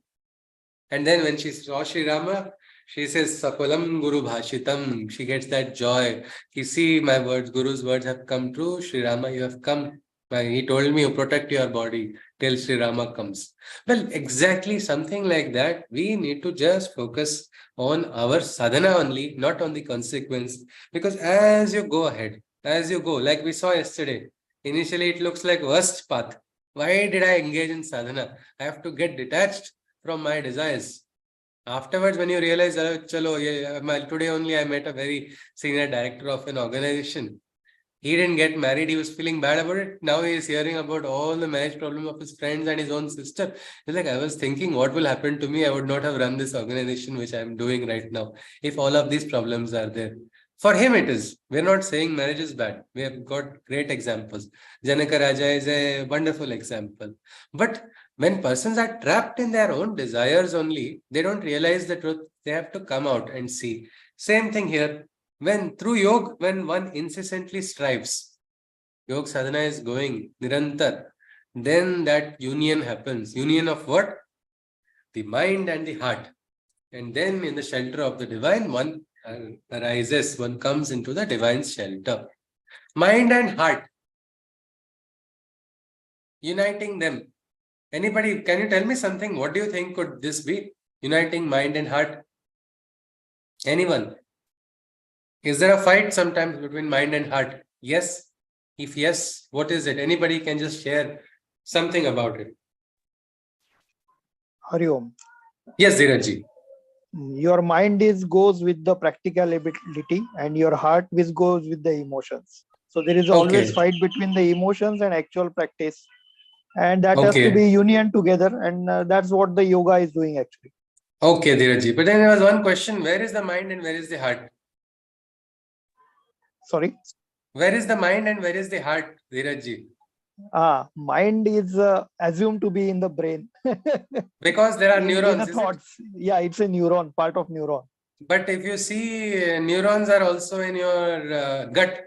And then when she saw Sri Rama, she says, Sakulam Guru Bhashitam. She gets that joy. You see, my words, Guru's words have come true. Sri Rama, you have come. He told me, you protect your body till Sri Rama comes. Well, exactly something like that. We need to just focus on our sadhana only, not on the consequence. Because as you go ahead, as you go, like we saw yesterday, initially it looks like worst path. Why did I engage in sadhana? I have to get detached from my desires. Afterwards, when you realize, today only I met a very senior director of an organization. He didn't get married. He was feeling bad about it. Now he is hearing about all the marriage problem of his friends and his own sister. He's like, I was thinking what will happen to me. I would not have run this organization, which I am doing right now, if all of these problems are there. For him, it is. We're not saying marriage is bad. We have got great examples. Janaka Raja is a wonderful example. But When persons are trapped in their own desires only, they don't realize the truth. They have to come out and see. Same thing here. When through yoga, when one incessantly strives, yoga sadhana is going nirantar, then that union happens. Union of what? The mind and the heart. And then in the shelter of the divine, one arises, one comes into the divine shelter. Mind and heart, uniting them. Anybody, can you tell me something? What do you think could this be? Uniting mind and heart? Anyone? Is there a fight sometimes between mind and heart? Yes? If yes, what is it? Anybody can just share something about it. Hari Om. Yes, Dheerajji. Your mind goes with the practicality and your heart goes with the emotions. So there is always fight between the emotions and actual practice. And that has to be union together. And that's what the yoga is doing actually. Okay, Dheerajji. But then there was one question. Where is the mind and where is the heart? Sorry? Where is the mind and where is the heart, Dheerajji? Mind is assumed to be in the brain. Because there are neurons. Thoughts. Yeah, it's a neuron, part of neuron. But if you see, neurons are also in your gut.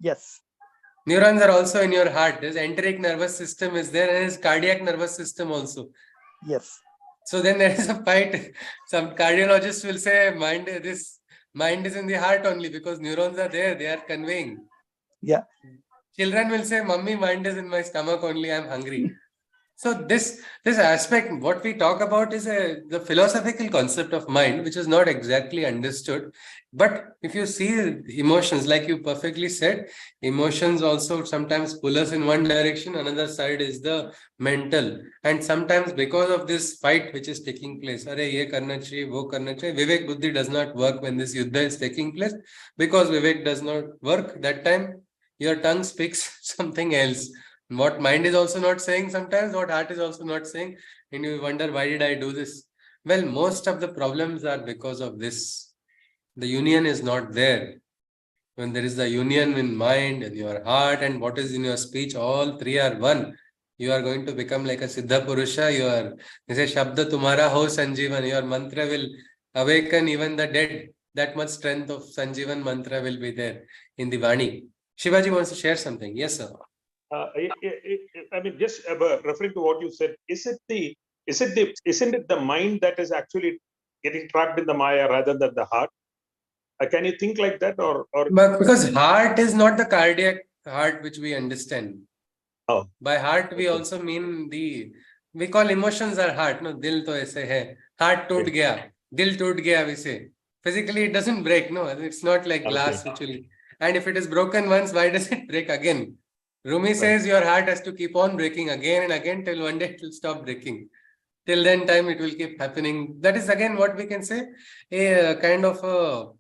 Yes. Neurons are also in your heart. This enteric nervous system is there and his cardiac nervous system also. Yes. So then there is a fight. Some cardiologists will say this mind is in the heart only because neurons are there. They are conveying. Yeah. Children will say, Mummy, mind is in my stomach only. I'm hungry. So this aspect, what we talk about is the philosophical concept of mind, which is not exactly understood. But if you see emotions, like you perfectly said, emotions also sometimes pull us in one direction, another side is the mental. And sometimes because of this fight which is taking place, Are ye karna chahiye, wo karna chahiye, Vivek Buddhi does not work when this yuddha is taking place. Because Vivek does not work, that time your tongue speaks something else. What mind is also not saying sometimes, what heart is also not saying, and you wonder, why did I do this? Well, most of the problems are because of this. The union is not there. When there is the union in mind and your heart and what is in your speech, all three are one. You are going to become like a Siddha Purusha. They say, Shabda Tumhara ho Sanjeevan. Your mantra will awaken even the dead. That much strength of Sanjeevan mantra will be there in the Vani. Shivaji wants to share something. Yes, sir. I mean, just referring to what you said, isn't it the mind that is actually getting trapped in the Maya rather than the heart? Can you think like that, or? But because heart is not the cardiac heart which we understand. Oh. By heart we also mean we call emotions are heart. No, dil to aise hai. Heart toot gaya, dil toot gaya. We say physically it doesn't break. No, it's not like glass which will. And if it is broken once, why does it break again? Rumi says your heart has to keep on breaking again and again till one day it will stop breaking. Till then time it will keep happening. That is again what we can say, a kind of a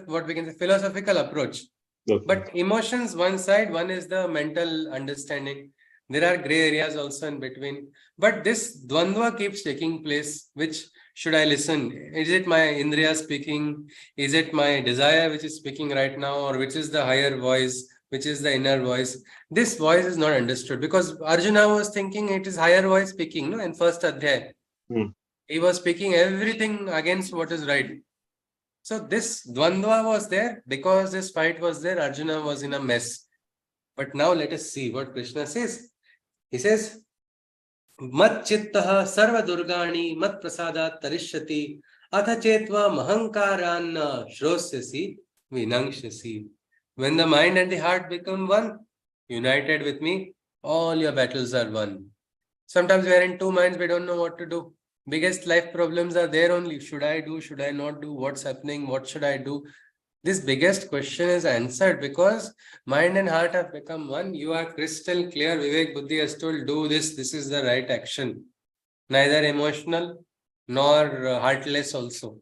what we can say, philosophical approach. Okay. But emotions, one side, one is the mental understanding. There are gray areas also in between. But this dvandva keeps taking place. Which should I listen? Is it my Indriya speaking? Is it my desire which is speaking right now? Or which is the higher voice? Which is the inner voice? This voice is not understood because Arjuna was thinking it is higher voice speaking, no? In first Adhyay. He was speaking everything against what is right. So this dvandva was there because this fight was there. Arjuna was in a mess. But now let us see what Krishna says. He says, Mat chittaha sarva durgani mat prasadat tarishyati atha chetva mahankaran shrosyasi vinangshasi. When the mind and the heart become one, united with me, all your battles are won. Sometimes we are in two minds, we don't know what to do. Biggest life problems are there only. Should I do? Should I not do? What's happening? What should I do? This biggest question is answered because mind and heart have become one. You are crystal clear. Vivek Buddhi has told, do this. This is the right action. Neither emotional nor heartless also.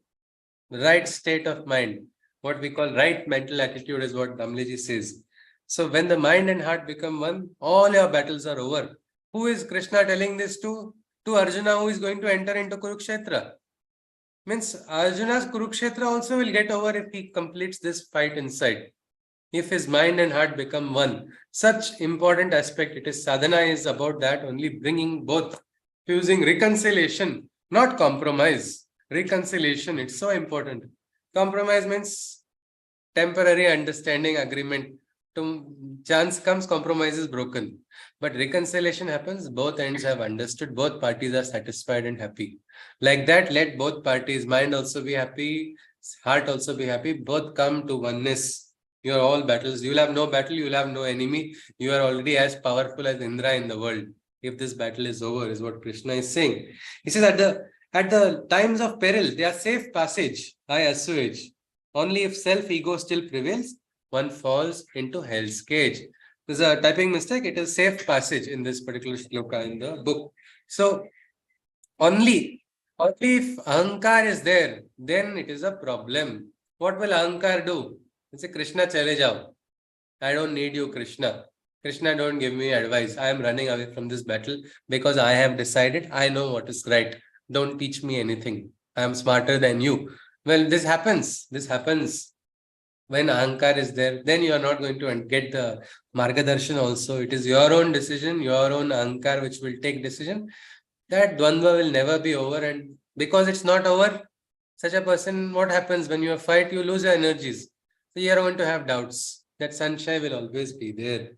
The right state of mind. What we call right mental attitude is what Damliji says. So when the mind and heart become one, all your battles are over. Who is Krishna telling this to? To Arjuna, who is going to enter into Kurukshetra. Means Arjuna's Kurukshetra also will get over if he completes this fight inside. if his mind and heart become one. Such important aspect. It is sadhana is about that, only bringing both, fusing reconciliation, not compromise. Reconciliation, it's so important. Compromise means temporary understanding, agreement. Chance comes, compromise is broken. But reconciliation happens, both ends have understood, both parties are satisfied and happy. Like that, let both parties, mind also be happy, heart also be happy, both come to oneness. You are all battles. You will have no battle, you will have no enemy. You are already as powerful as Indra in the world. If this battle is over, is what Krishna is saying. He says, at the times of peril, they are safe passage, I assuage. Only if self-ego still prevails, one falls into hell's cage. There's a typing mistake. It is safe passage in this particular shloka in the book. So, only if ahankar is there, then it is a problem. What will ahankar do? It's a Krishna chale jao. I don't need you, Krishna. Krishna, don't give me advice. I am running away from this battle because I have decided I know what is right. Don't teach me anything. I am smarter than you. Well, this happens. This happens. When ahankar is there, then you are not going to get the margadarshan also. It is your own decision, your own ahankar which will take decision. That dvandva will never be over, and because it's not over, such a person, what happens when you fight, you lose your energies. So you are going to have doubts. That sunshine will always be there.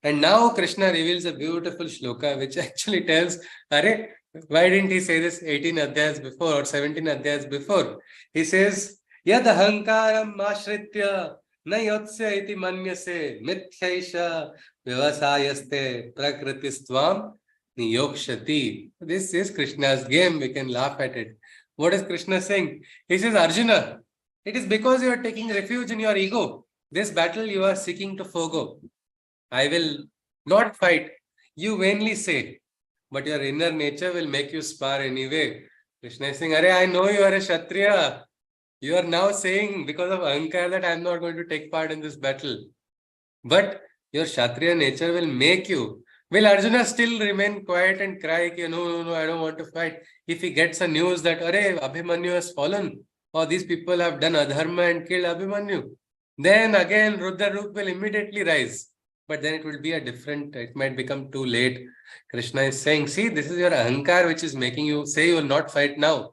And now Krishna reveals a beautiful shloka which actually tells, Are, why didn't he say this 18 adhyayas before or 17 adhyayas before? He says, Yad ahankaram ashritya na yotsya iti manyase mithyaisha vivasayaste prakritistvam niyokshati. This is Krishna's game. We can laugh at it. What is Krishna saying? He says, Arjuna, it is because you are taking refuge in your ego. This battle you are seeking to forego. I will not fight. You vainly say, but your inner nature will make you spar anyway. Krishna is saying, Are, I know you are a Kshatriya. You are now saying because of ahankar that I am not going to take part in this battle. But your Kshatriya nature will make you. Will Arjuna still remain quiet and cry, no, I don't want to fight? If he gets a news that, Are, Abhimanyu has fallen, or these people have done adharma and killed Abhimanyu, then again Rudra Roop will immediately rise. But then it will be a different, it might become too late. Krishna is saying, see, this is your ahankar which is making you say you will not fight now.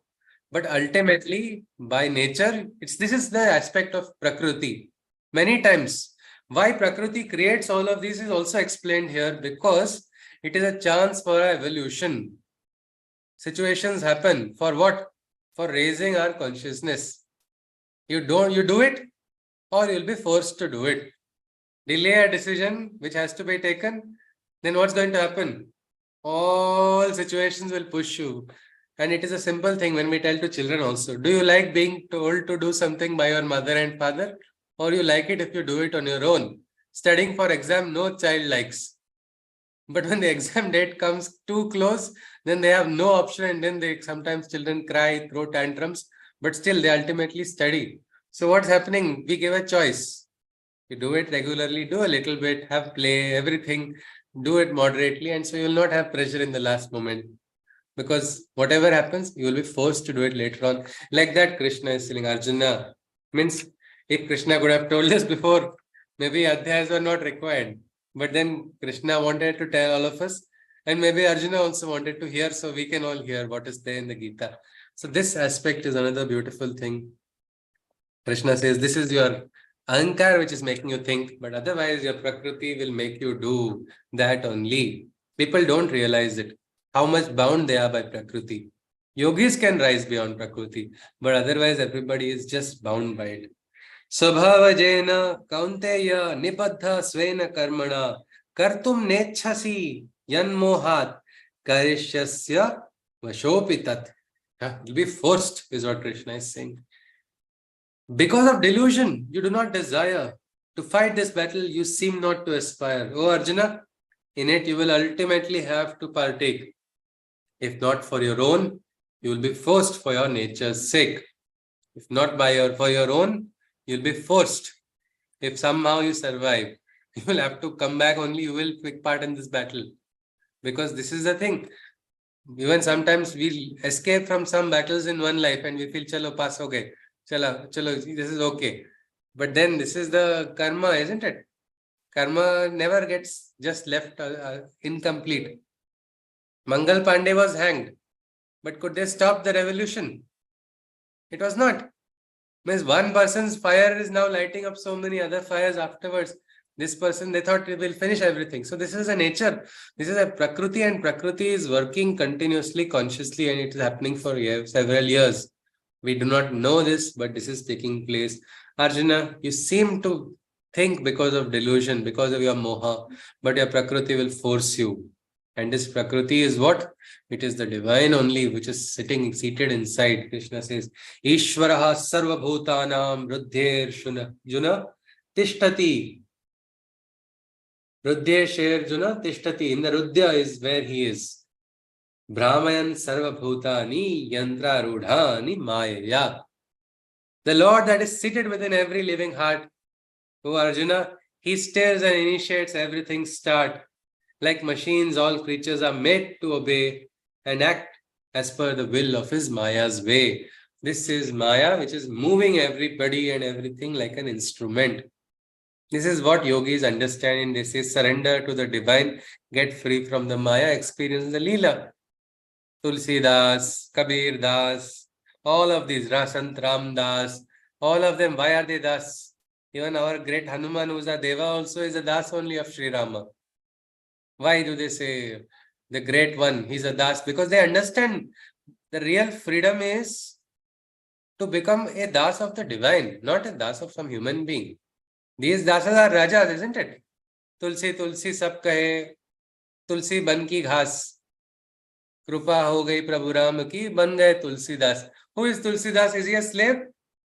But ultimately, by nature, this is the aspect of Prakriti. Many times, why Prakriti creates all of this is also explained here, because it is a chance for our evolution. Situations happen for what? For raising our consciousness. You do it, or you'll be forced to do it. Delay a decision which has to be taken, then what's going to happen? All situations will push you. And it is a simple thing when we tell to children also. Do you like being told to do something by your mother and father? Or you like it if you do it on your own? Studying for exam, no child likes. But when the exam date comes too close, then they have no option, and then sometimes children cry, throw tantrums, but still they ultimately study. So what's happening? We give a choice. You do it regularly, do a little bit, have play, everything, do it moderately, and so you will not have pressure in the last moment. Because whatever happens, you will be forced to do it later on. Like that, Krishna is telling Arjuna. Means, if Krishna could have told us before, maybe adhyayas were not required. But then Krishna wanted to tell all of us, and maybe Arjuna also wanted to hear, so we can all hear what is there in the Gita. So this aspect is another beautiful thing. Krishna says, this is your ahankar which is making you think, but otherwise your Prakriti will make you do that only. People don't realize it, how much bound they are by Prakriti. Yogis can rise beyond Prakriti, but otherwise everybody is just bound by it. Svabhavajena kaunteya nibaddha svena karmana kartum nechhasi yanmohat karishyasya vashopitat. You'll be forced, is what Krishna is saying. Because of delusion, you do not desire to fight this battle, you seem not to aspire. Oh Arjuna, in it you will ultimately have to partake. If not for your own, you will be forced for your nature's sake. If not for your own, you'll be forced. If somehow you survive, you will have to come back only, you will take part in this battle. Because this is the thing. Even sometimes we escape from some battles in one life and we feel, chalo, pass ho gaye. Chalo, this is okay. But then this is the karma, isn't it? Karma never gets just left incomplete. Mangal Pandey was hanged, but could they stop the revolution? It was not. Means one person's fire is now lighting up so many other fires afterwards. This person, they thought it will finish everything. So this is a nature. This is a Prakriti, and Prakriti is working continuously, consciously, and it is happening for several years. We do not know this, but this is taking place. Arjuna, you seem to think because of delusion, because of your moha, but your Prakriti will force you. And this Prakriti is what? It is the divine only, which is seated inside. Krishna says, Ishvaraha sarva bhutanam ruddher juna tishtati. Ruddher sher juna tishtati. In the Ruddha is where he is. Brahmayan sarva bhutani yantra rudhani mayaya. The Lord that is seated within every living heart, O Arjuna, he stirs and initiates everything start. Like machines, all creatures are made to obey and act as per the will of his Maya's way. This is Maya, which is moving everybody and everything like an instrument. This is what yogis understand. They say surrender to the divine, get free from the Maya, experience the Leela. Tulsi Das, Kabir Das, all of these, Sant Ram Das, all of them, why are they Das? Even our great Hanuman, who is a Deva, also is a Das only of Sri Rama. Why do they say the great one, he's a Das? Because they understand the real freedom is to become a Das of the divine, not a Das of some human being. These Dasas are Rajas, isn't it? Tulsi, Tulsi, sab kahe, Tulsi ban ki ghas. Krupa ho gayi Prabhu Ram ki, ban gaye Tulsi Das. Who is Tulsi Das? Is he a slave?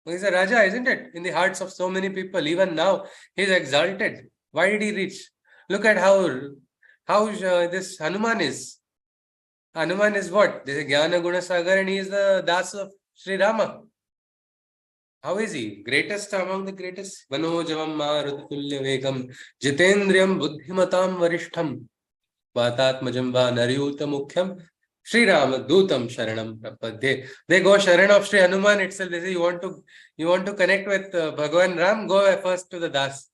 He's a Raja, isn't it? In the hearts of so many people, even now, he's exalted. Why did he reach? Look at how this Hanuman is. Hanuman is what? This is Jnana Guna Sagar, and he is the Das of Sri Rama. How is he? Greatest among the greatest. Vanojavam marutulya vegam jitendriyam buddhimatam varishtham vatatmajam va naryuta mukhyam Sri Rama dutam sharanam prapadye. They go sharan of Sri Hanuman itself. They say, you want to connect with Bhagavan Ram? Go first to the Das.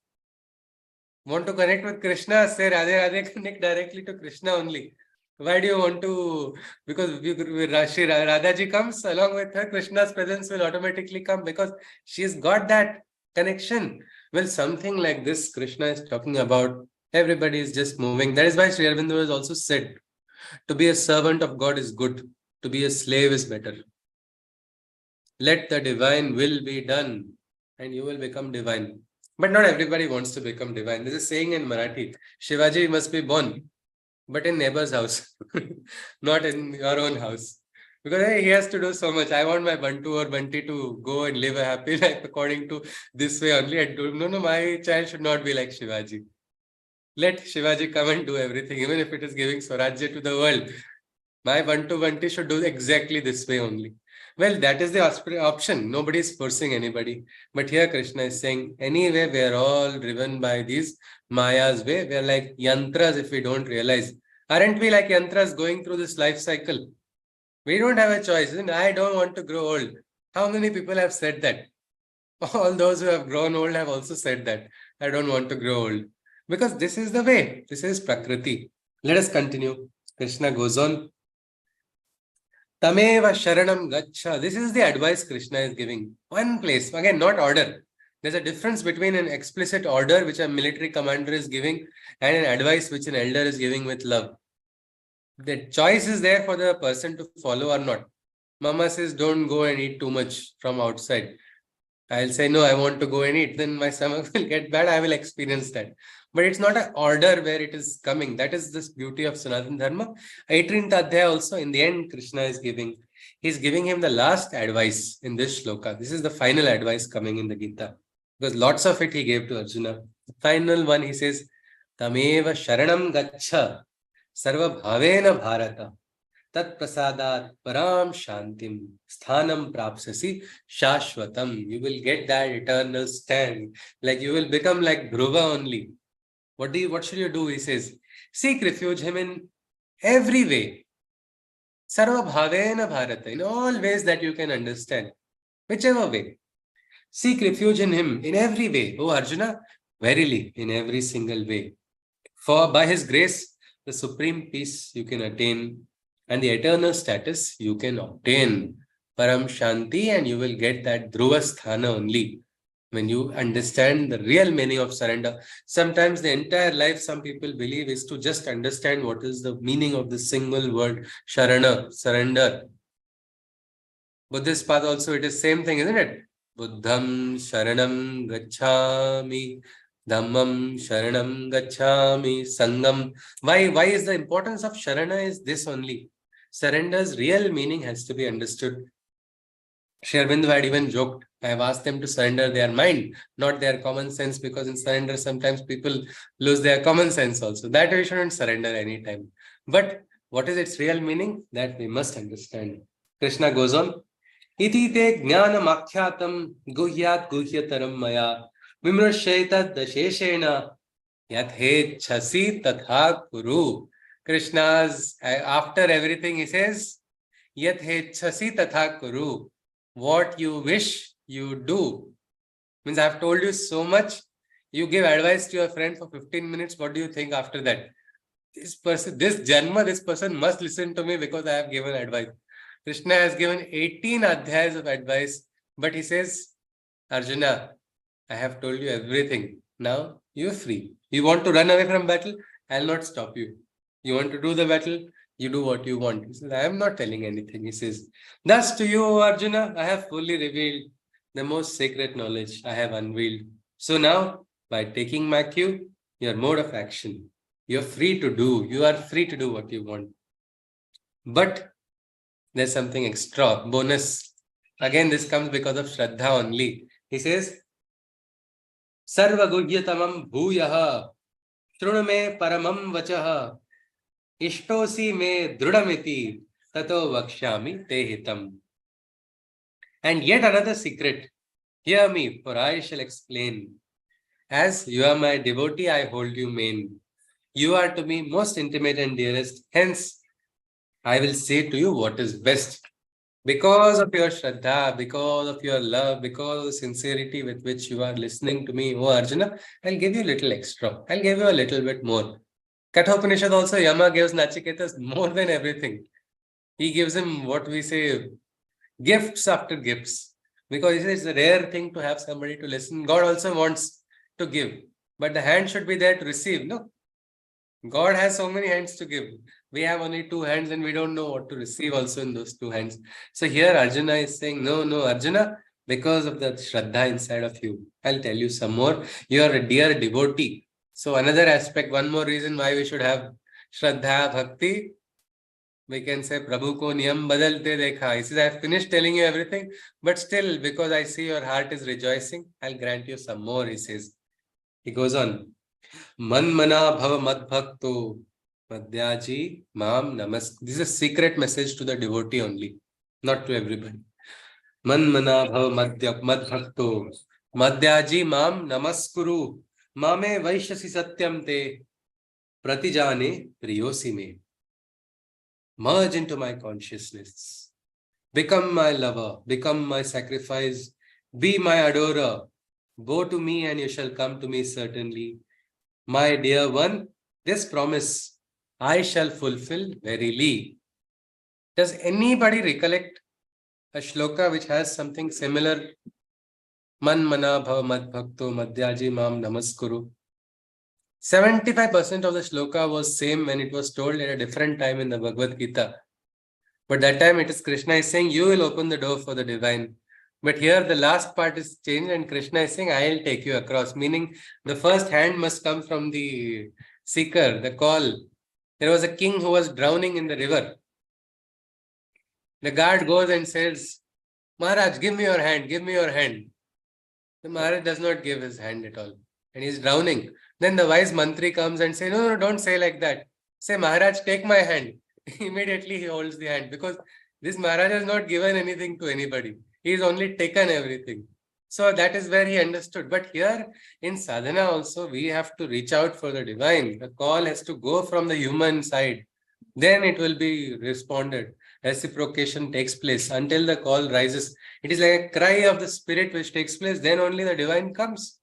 Want to connect with Krishna? Say Radhe Radhe, connect directly to Krishna only. Why do you want to? Because Shri Radhaji comes, along with her, Krishna's presence will automatically come because she's got that connection. Well, something like this Krishna is talking about. Everybody is just moving. That is why Sri Aurobindo has also said, to be a servant of God is good. To be a slave is better. Let the divine will be done and you will become divine. But not everybody wants to become divine. There's a saying in Marathi, Shivaji must be born, but in neighbor's house, not in your own house. Because hey, he has to do so much. I want my Bantu or Banti to go and live a happy life according to this way only. And no, my child should not be like Shivaji. Let Shivaji come and do everything, even if it is giving Swarajya to the world. My Bantu Banti should do exactly this way only. Well, that is the option. Nobody is forcing anybody. But here Krishna is saying, anyway, we are all driven by these Maya's way. We are like yantras if we don't realize. Aren't we like yantras going through this life cycle? We don't have a choice. I don't want to grow old. How many people have said that? All those who have grown old have also said that. I don't want to grow old. Because this is the way. This is Prakriti. Let us continue. Krishna goes on. Tameva Sharanam Gacha. This is the advice Krishna is giving. One place. Again, not order. There's a difference between an explicit order which a military commander is giving and an advice which an elder is giving with love. The choice is there for the person to follow or not. Mama says, don't go and eat too much from outside. I'll say, no, I want to go and eat. Then my stomach will get bad. I will experience that. But it's not an order where it is coming. That is this beauty of Sanatana Dharma. 18th Adhyay also, in the end, Krishna is giving. He's giving him the last advice in this shloka. This is the final advice coming in the Gita. Because lots of it he gave to Arjuna. The final one, he says, Tameva Sharanam Gacha Sarva Bhavena Bharata Tat Prasadat Param Shantim Sthanam Prapsasi Shashwatam. You will get that eternal stand. Like you will become like Dhruva only. What should you do? He says, seek refuge him in every way. Sarva Bhavena Bharata. In all ways that you can understand. Whichever way. Seek refuge in him in every way. Oh Arjuna, verily, in every single way. For by his grace, the supreme peace you can attain and the eternal status you can obtain. Param Shanti, and you will get that Dhruva Sthana only when you understand the real meaning of surrender. Sometimes the entire life, some people believe, is to just understand what is the meaning of the single word Sharana, surrender. Buddhist path also, it is same thing, isn't it? Buddham Sharanam Gacchami, Dhammam Sharanam Gacchami, Sangam. Why is the importance of Sharana is this only? Surrender's real meaning has to be understood. Sri Aurobindo had even joked, I have asked them to surrender their mind, not their common sense, because in surrender sometimes people lose their common sense also. That we shouldn't surrender anytime. But what is its real meaning? That we must understand. Krishna goes on, Iti te jnanam akyatam guhyat guhyataram maya vimrashaitat dasheshena yathe chasi tatha kuru. Krishna's, after everything he says, yathe chasi tatha kuru. What you wish, you do. Means I have told you so much. You give advice to your friend for 15 minutes. What do you think after that? This person, this Janma, this person must listen to me because I have given advice. Krishna has given 18 adhyayas of advice, but he says, Arjuna, I have told you everything. Now you are free. You want to run away from battle? I'll not stop you. You want to do the battle? You do what you want. He says, I am not telling anything. He says, thus to you, Arjuna, I have fully revealed the most sacred knowledge I have unveiled. So now, by taking my cue, your mode of action, you're free to do. You are free to do what you want. But there's something extra, bonus. Again, this comes because of Shraddha only. He says, Sarva Gujyatamam Bhuyaha Truname Paramam Vachaha Ishtosi me Drudamiti Tato Vakshami Tehitam. And yet another secret. Hear me, for I shall explain. As you are my devotee, I hold you main. You are to me most intimate and dearest. Hence, I will say to you what is best. Because of your Shraddha, because of your love, because of the sincerity with which you are listening to me, oh Arjuna, I'll give you a little extra. I'll give you a little bit more. Kathopanishad also, Yama gives Nachiketas more than everything. He gives him what we say, gifts after gifts. Because he says it's a rare thing to have somebody to listen. God also wants to give. But the hand should be there to receive, no? God has so many hands to give. We have only two hands and we don't know what to receive also in those two hands. So here Arjuna is saying, no, Arjuna, because of the Shraddha inside of you, I'll tell you some more. You are a dear devotee. So another aspect, one more reason why we should have Shraddha, Bhakti, we can say, Prabhu ko niyam badalte dekha. He says, I have finished telling you everything, but still, because I see your heart is rejoicing, I'll grant you some more, he says. He goes on, Manmana bhava madbhakto madhyaji mam namas. This is a secret message to the devotee only, not to everybody. Manmana bhava madbhakto madhyaji mam namaskuru mame vaishyasi satyam te pratijane priyosi me. Merge into my consciousness. Become my lover. Become my sacrifice. Be my adorer. Go to me and you shall come to me certainly. My dear one, this promise I shall fulfill verily. Does anybody recollect a shloka which has something similar? Man mana bhava mad bhakto madhyaji mam namaskuru. 75% of the shloka was same when it was told at a different time in the Bhagavad Gita. But that time it is Krishna is saying, you will open the door for the divine. But here the last part is changed and Krishna is saying, I will take you across. Meaning the first hand must come from the seeker, the call. There was a king who was drowning in the river. The guard goes and says, Maharaj, give me your hand, give me your hand. The Maharaj does not give his hand at all. And he is drowning. Then the wise mantri comes and says, no, don't say like that. Say, Maharaj, take my hand. Immediately he holds the hand because this Maharaj has not given anything to anybody. He has only taken everything. So that is where he understood. But here in sadhana also, we have to reach out for the divine. The call has to go from the human side. Then it will be responded. reciprocation takes place, until the call rises. It is like a cry of the spirit which takes place, then only the divine comes.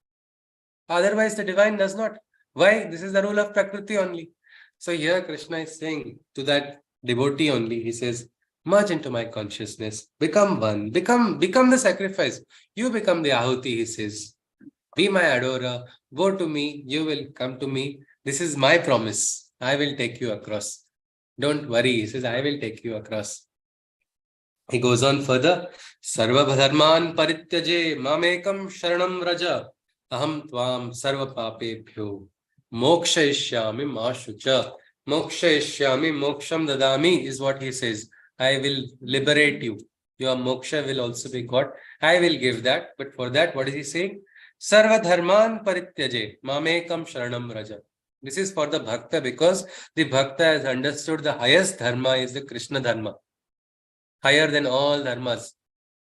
Otherwise, the divine does not. Why? This is the rule of Prakriti only. So here Krishna is saying to that devotee only, he says, merge into my consciousness, become one, become the sacrifice. You become the Ahuti, he says. Be my adorer, go to me, you will come to me. This is my promise. I will take you across. Don't worry, he says, I will take you across. He goes on further. Sarva dharman parityaje mamekam sharanam raja aham tvam sarva papebhyo mokshayishyami mashucha. Mokshayishyami moksham dadami is what he says. I will liberate you. Your moksha will also be got. I will give that. But for that, what is he saying? Sarva dharman parityaje mamekam sharanam raja. This is for the bhakta, because the bhakta has understood the highest dharma is the Krishna dharma. Higher than all dharmas.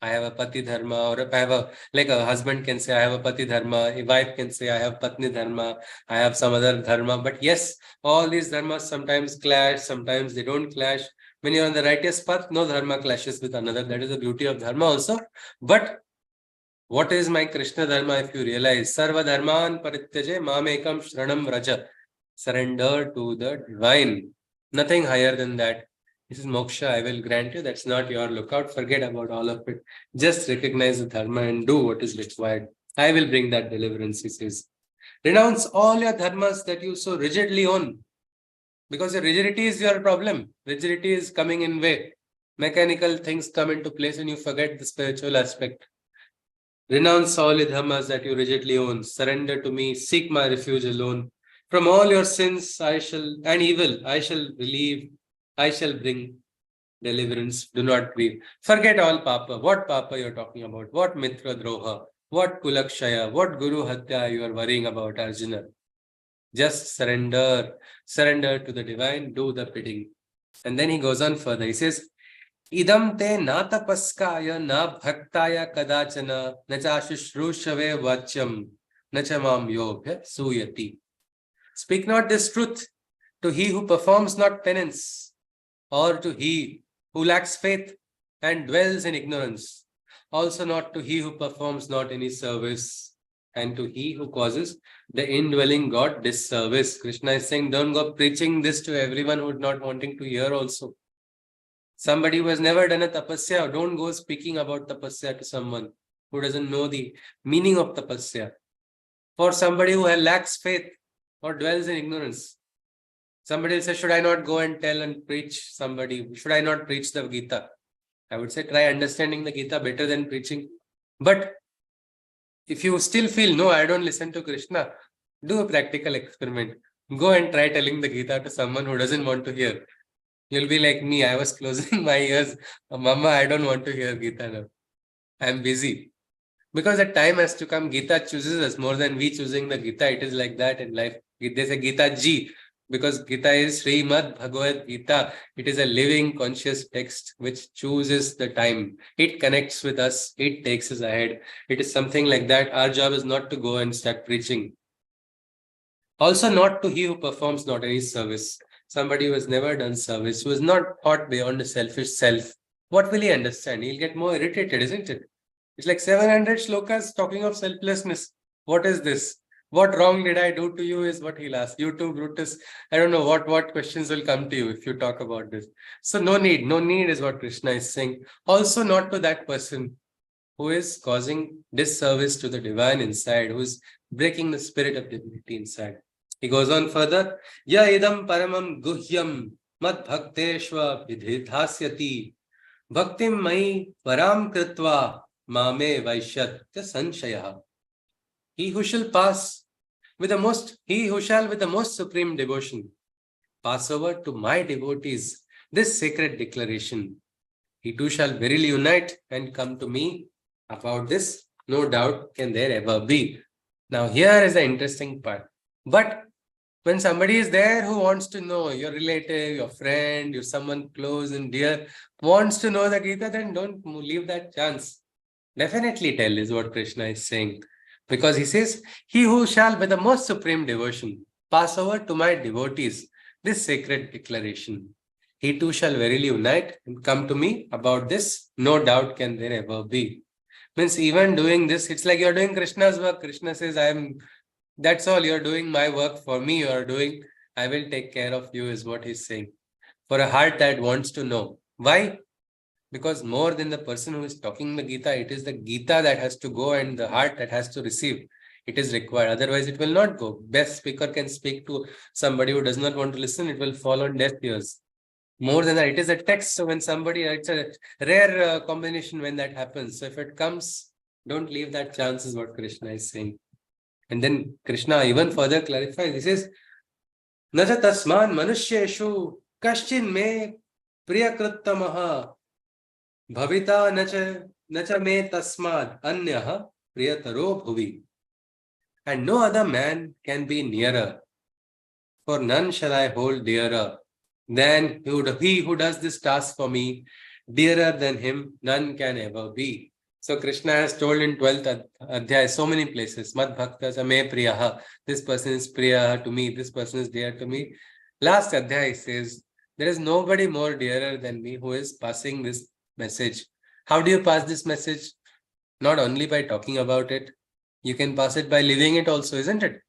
I have a pati dharma, or if I have a, like a husband can say, I have a pati dharma, a wife can say, I have patni dharma, I have some other dharma. But yes, all these dharmas sometimes clash, sometimes they don't clash. When you're on the righteous path, no dharma clashes with another. That is the beauty of dharma also. But what is my Krishna dharma if you realize? Sarva dharman parityaje mamekam shranam raja. Surrender to the divine. Nothing higher than that. This is moksha, I will grant you. That's not your lookout. Forget about all of it. Just recognize the dharma and do what is required. I will bring that deliverance, he says. Renounce all your dharmas that you so rigidly own. Because your rigidity is your problem. Rigidity is coming in way. Mechanical things come into place and you forget the spiritual aspect. Renounce all the dharmas that you rigidly own. Surrender to me. Seek my refuge alone. From all your sins and evil, I shall relieve. I shall bring deliverance. Do not grieve. Forget all papa. What papa you're talking about? What mitra droha? What kulakshaya? What guru hatya you are worrying about, Arjuna? Just surrender. Surrender to the divine. Do the bidding. And then he goes on further. He says, Idam te na tapaskaya na bhaktaya kadachana na cha shushrushave vachyam na cha mam yogya suyati. Speak not this truth to he who performs not penance, or to he who lacks faith and dwells in ignorance, also not to he who performs not any service, and to he who causes the indwelling God disservice. Krishna is saying, don't go preaching this to everyone who is not wanting to hear also. Somebody who has never done a tapasya, don't go speaking about tapasya to someone who doesn't know the meaning of tapasya. For somebody who lacks faith or dwells in ignorance, somebody will say, should I not go and tell and preach somebody? Should I not preach the Gita? I would say, try understanding the Gita better than preaching. But if you still feel, no, I don't listen to Krishna, do a practical experiment. Go and try telling the Gita to someone who doesn't want to hear. You'll be like me. I was closing my ears. Mama, I don't want to hear Gita now. I'm busy. Because the time has to come. Gita chooses us more than we choosing the Gita. It is like that in life. They say Gita Ji. Because Gita is Srimad Bhagavad Gita. It is a living conscious text which chooses the time. It connects with us. It takes us ahead. It is something like that. Our job is not to go and start preaching. Also not to he who performs not any service. Somebody who has never done service, who is not thought beyond the selfish self. What will he understand? He'll get more irritated, isn't it? It's like 700 shlokas talking of selflessness. What is this? What wrong did I do to you is what he'll ask. You too, Brutus. I don't know what questions will come to you if you talk about this. So no need is what Krishna is saying. Also not to that person who is causing disservice to the divine inside, who is breaking the spirit of divinity inside. He goes on further. Ya idam paramam guhyam mat bhakteshva vidhidhasyati bhaktim mai param kritva mame vaishyat sanshaya. He who shall with the most supreme devotion pass over to my devotees this sacred declaration, he too shall verily unite and come to me. About this, no doubt can there ever be. Now here is the interesting part. But when somebody is there who wants to know, your relative, your friend, your someone close and dear, wants to know the Gita, then don't leave that chance. Definitely tell is what Krishna is saying. Because he says, he who shall with the most supreme devotion pass over to my devotees this sacred declaration, he too shall verily unite and come to me. About this, no doubt can there ever be. Means even doing this, it's like you're doing Krishna's work. Krishna says, that's all, you're doing my work for me, I will take care of you, is what he's saying. For a heart that wants to know. Why? Because more than the person who is talking the Gita, it is the Gita that has to go and the heart that has to receive. It is required. Otherwise, it will not go. Best speaker can speak to somebody who does not want to listen. It will fall on deaf ears. More than that, it is a text. So when somebody, it's a rare combination when that happens. So if it comes, don't leave that chance, is what Krishna is saying. And then Krishna even further clarifies. He says, Naja tasman manusheshu kaschin me priyakrittamaha bhavita nacha me tasmad anyaha priyataro bhuvi. And no other man can be nearer, for none shall I hold dearer than he who does this task for me. Dearer than him, none can ever be. So Krishna has told in 12th Adhyay, so many places, Mad Bhakta Same Priyaha. This person is Priyaha to me, this person is dear to me. Last Adhyay says, there is nobody more dearer than me who is passing this message. How do you pass this message? Not only by talking about it, you can pass it by living it also, isn't it?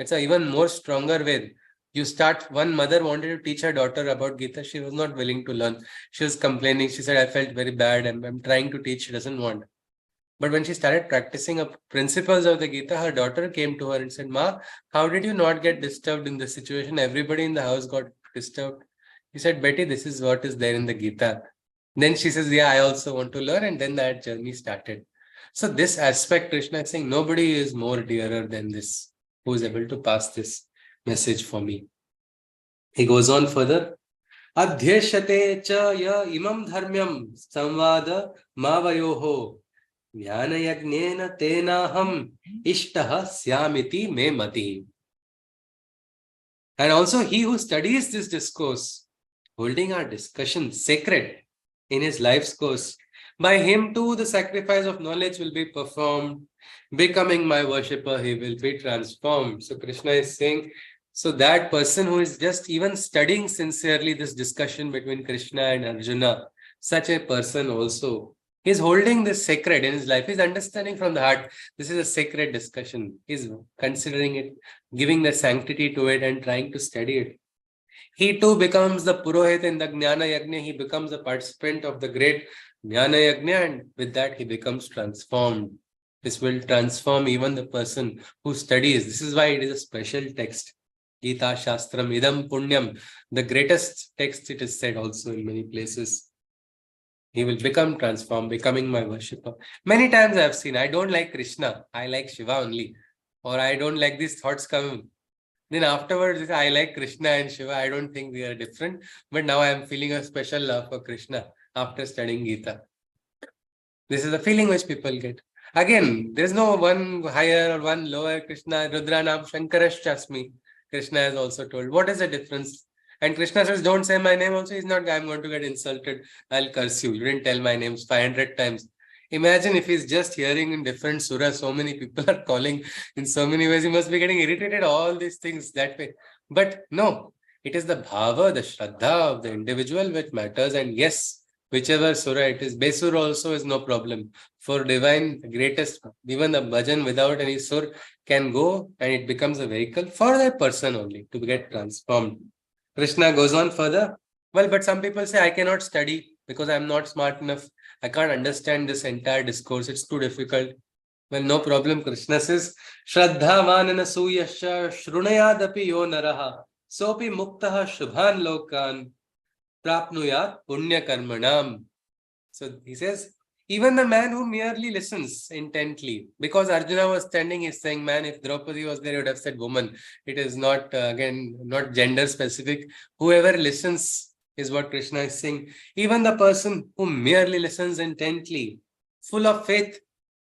It's an even more stronger way. You start, one mother wanted to teach her daughter about Gita. She was not willing to learn. She was complaining. She said, I felt very bad and I'm trying to teach. She doesn't want. But when she started practicing the principles of the Gita, her daughter came to her and said, Ma, how did you not get disturbed in this situation? Everybody in the house got disturbed. He said, Betty, this is what is there in the Gita. Then she says, yeah, I also want to learn. And then that journey started. So this aspect, Krishna is saying, nobody is more dearer than this, who is able to pass this message for me. He goes on further. Adhyay cha ya imam dharmyam samvada mavayoho jnana yagnena tenaham ishtaha syamiti me mati. And also he who studies this discourse, holding our discussion sacred in his life's course, by him too the sacrifice of knowledge will be performed. Becoming my worshipper, he will be transformed. So Krishna is saying, so that person who is just even studying sincerely this discussion between Krishna and Arjuna, such a person also is holding this sacred in his life. He's understanding from the heart, this is a sacred discussion. He's considering it, giving the sanctity to it and trying to study it. He too becomes the Purohit in the Jnana Yajna. He becomes a participant of the great Jnana Yajna, and with that he becomes transformed. This will transform even the person who studies. This is why it is a special text. Gita Shastram Idam Punyam. The greatest text, it is said also in many places. He will become transformed, becoming my worshipper. Many times I have seen, I don't like Krishna. I like Shiva only. Or I don't like these thoughts coming. Then afterwards, I like Krishna and Shiva. I don't think we are different. But now I am feeling a special love for Krishna after studying Gita. This is the feeling which people get. Again, there is no one higher or one lower. Krishna, Rudranam, Shankarashchasmi. Krishna has also told. What is the difference? And Krishna says, don't say my name also. He's not, I'm going to get insulted. I'll curse you. You didn't tell my names 500 times. Imagine if he's just hearing in different surahs, so many people are calling in so many ways. He must be getting irritated, all these things that way. But no, it is the bhava, the shraddha of the individual which matters. And yes, whichever surah it is, Besur also is no problem. For divine, the greatest, even the bhajan without any sur can go and it becomes a vehicle for that person only to get transformed. Krishna goes on further. Well, but some people say, I cannot study because I'm not smart enough. I can't understand this entire discourse. It's too difficult. Well, no problem. Krishna says, Shraddha manana suyasya shrunayadapi yo naraha sopi muktaha shubhan lokan prapnuyat punya karmanam. So he says, even the man who merely listens intently, because Arjuna was standing, he's saying, man, if Draupadi was there, he would have said woman. It is not, again, not gender specific. Whoever listens is what Krishna is saying. Even the person who merely listens intently, full of faith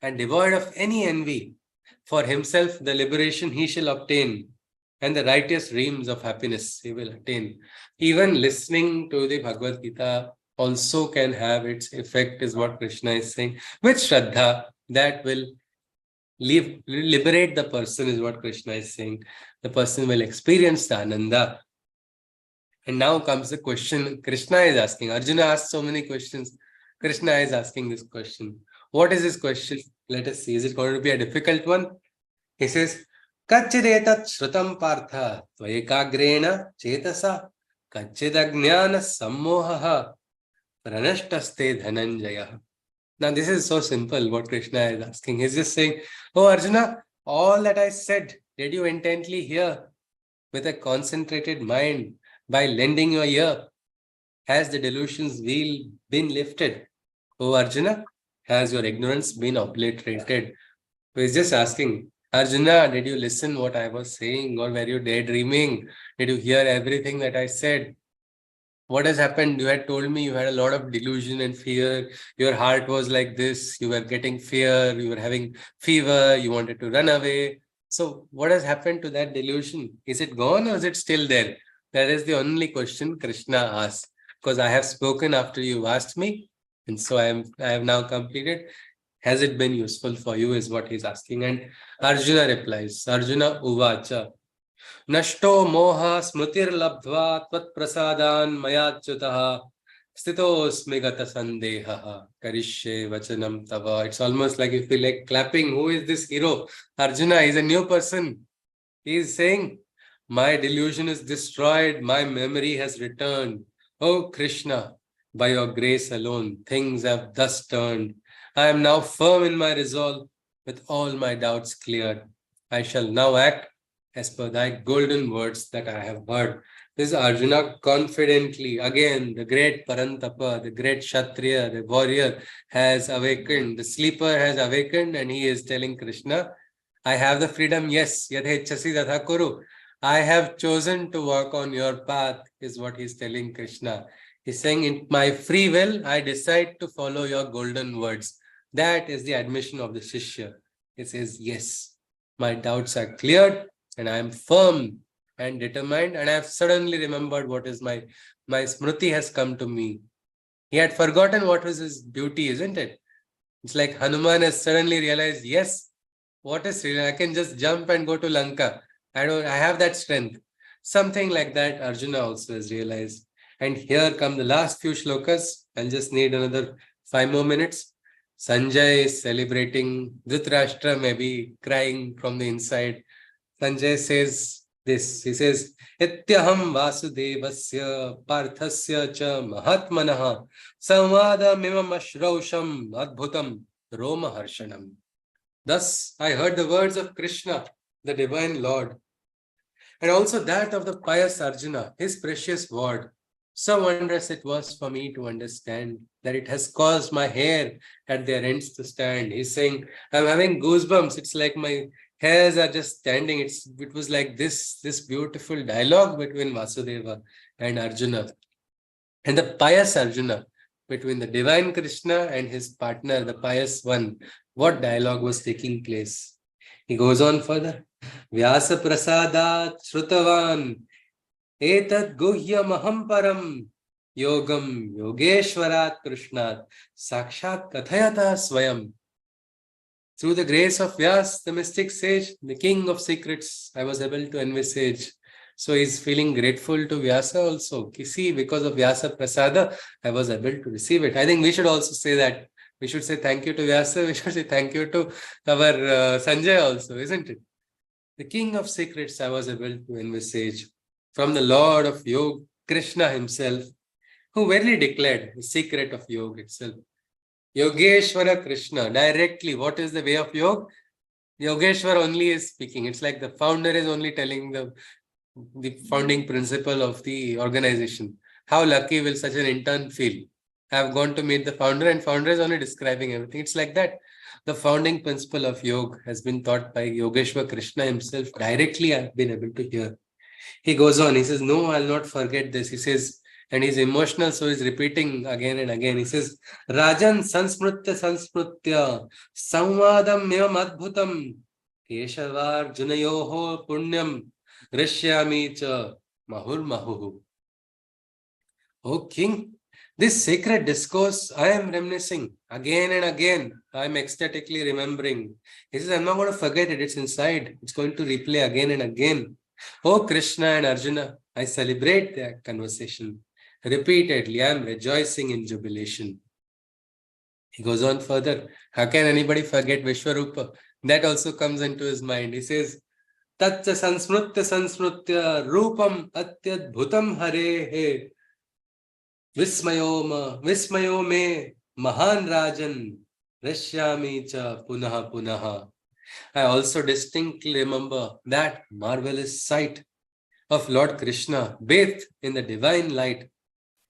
and devoid of any envy, for himself the liberation he shall obtain and the righteous realms of happiness he will attain. Even listening to the Bhagavad Gita also can have its effect, is what Krishna is saying. With Shraddha, that will liberate the person, is what Krishna is saying. The person will experience the Ananda. And now comes the question Krishna is asking. Arjuna asked so many questions. Krishna is asking this question. What is this question? Let us see. Is it going to be a difficult one? He says, Kachidetat shrutam partha tvayekagrena chetasa kachidajnana sammohaha pranashtaste dhananjaya. Now this is so simple what Krishna is asking. He's just saying, oh Arjuna, all that I said, did you intently hear with a concentrated mind by lending your ear? Has the delusions wheel been lifted? Oh Arjuna, has your ignorance been obliterated? So he's just asking, Arjuna, did you listen what I was saying, or were you daydreaming? Did you hear everything that I said? What has happened? You had told me you had a lot of delusion and fear. Your heart was like this. You were getting fear. You were having fever. You wanted to run away. So what has happened to that delusion? Is it gone or is it still there? That is the only question Krishna asked. Because I have spoken after you asked me. And so I have now completed. Has it been useful for you is what he's asking. And Arjuna replies, Arjuna uvacha. Nashto moha smritir labdva tvat prasadan mayachyutah stitosmi gata sandeha karishye vachanam tava. It's almost like you feel like clapping. Who is this hero? Arjuna is a new person. He is saying, my delusion is destroyed. My memory has returned. Oh Krishna, by your grace alone, things have thus turned. I am now firm in my resolve with all my doubts cleared. I shall now act as per thy golden words that I have heard. This is Arjuna confidently, again, the great Parantapa, the great Kshatriya, the warrior has awakened, the sleeper has awakened, and he is telling Krishna, I have the freedom, yes, yadhechasi tatha kuru. I have chosen to walk on your path, is what he's telling Krishna. He's saying, in my free will, I decide to follow your golden words. That is the admission of the Shishya. He says, yes, my doubts are cleared, and I am firm and determined, and I have suddenly remembered what is my smriti has come to me. He had forgotten what was his duty, isn't it? It's like Hanuman has suddenly realized, yes, what is Sri Lanka? I can just jump and go to Lanka. I have that strength. Something like that Arjuna also has realized. And here come the last few shlokas. I'll just need another 5 more minutes. Sanjay is celebrating. Dhritarashtra may be crying from the inside. Sanjay says this. He says, Ityaham vasudevasya parthasya cha mahatmanaha samvadamimam ashrausham adbhutam roma harshanam. Thus I heard the words of Krishna, the divine Lord, and also that of the pious Arjuna, his precious word. So wondrous it was for me to understand that it has caused my hair at their ends to stand. He's saying, I'm having goosebumps. It's like my hairs are just standing. It was like this beautiful dialogue between Vasudeva and Arjuna. And the pious Arjuna, between the divine Krishna and his partner, the pious one, what dialogue was taking place? He goes on further. Vyasa prasadat shrutavan etad guhyam aham param yogam yogeshwarat krishnat sakshat kathayata swayam. Through the grace of Vyas, the mystic sage, the king of secrets, I was able to envisage. So he's feeling grateful to Vyasa also. See, because of Vyasa Prasada, I was able to receive it. I think we should also say that. We should say thank you to Vyasa. We should say thank you to our Sanjay also, isn't it? The king of secrets, I was able to envisage from the Lord of Yoga, Krishna himself, who verily declared the secret of yoga itself. Yogeshwara Krishna, directly, what is the way of yoga? Yogeshwar only is speaking. It's like the founder is only telling the founding principle of the organization. How lucky will such an intern feel? I have gone to meet the founder and founder is only describing everything. It's like that. The founding principle of yoga has been taught by Yogeshwar Krishna himself. Directly I have been able to hear. He goes on, he says, no, I'll not forget this. He says, and he's emotional, so he's repeating again and again. He says, Rajan sansmrutya samvadam mevam adbhutam keshavar junayoho punyam rishyami cha mahur mahuhu. O king, this sacred discourse I am reminiscing again and again. I am ecstatically remembering. He says, I'm not going to forget it. It's inside. It's going to replay again and again. Oh Krishna and Arjuna, I celebrate their conversation. Repeatedly, I am rejoicing in jubilation. He goes on further. How can anybody forget Vishwarupa? That also comes into his mind. He says, Tatcha sansmrutya rupam atyadbhutam harehe vismayo me mahan rajan rashyami cha punaha punaha. I also distinctly remember that marvelous sight of Lord Krishna bathed in the divine light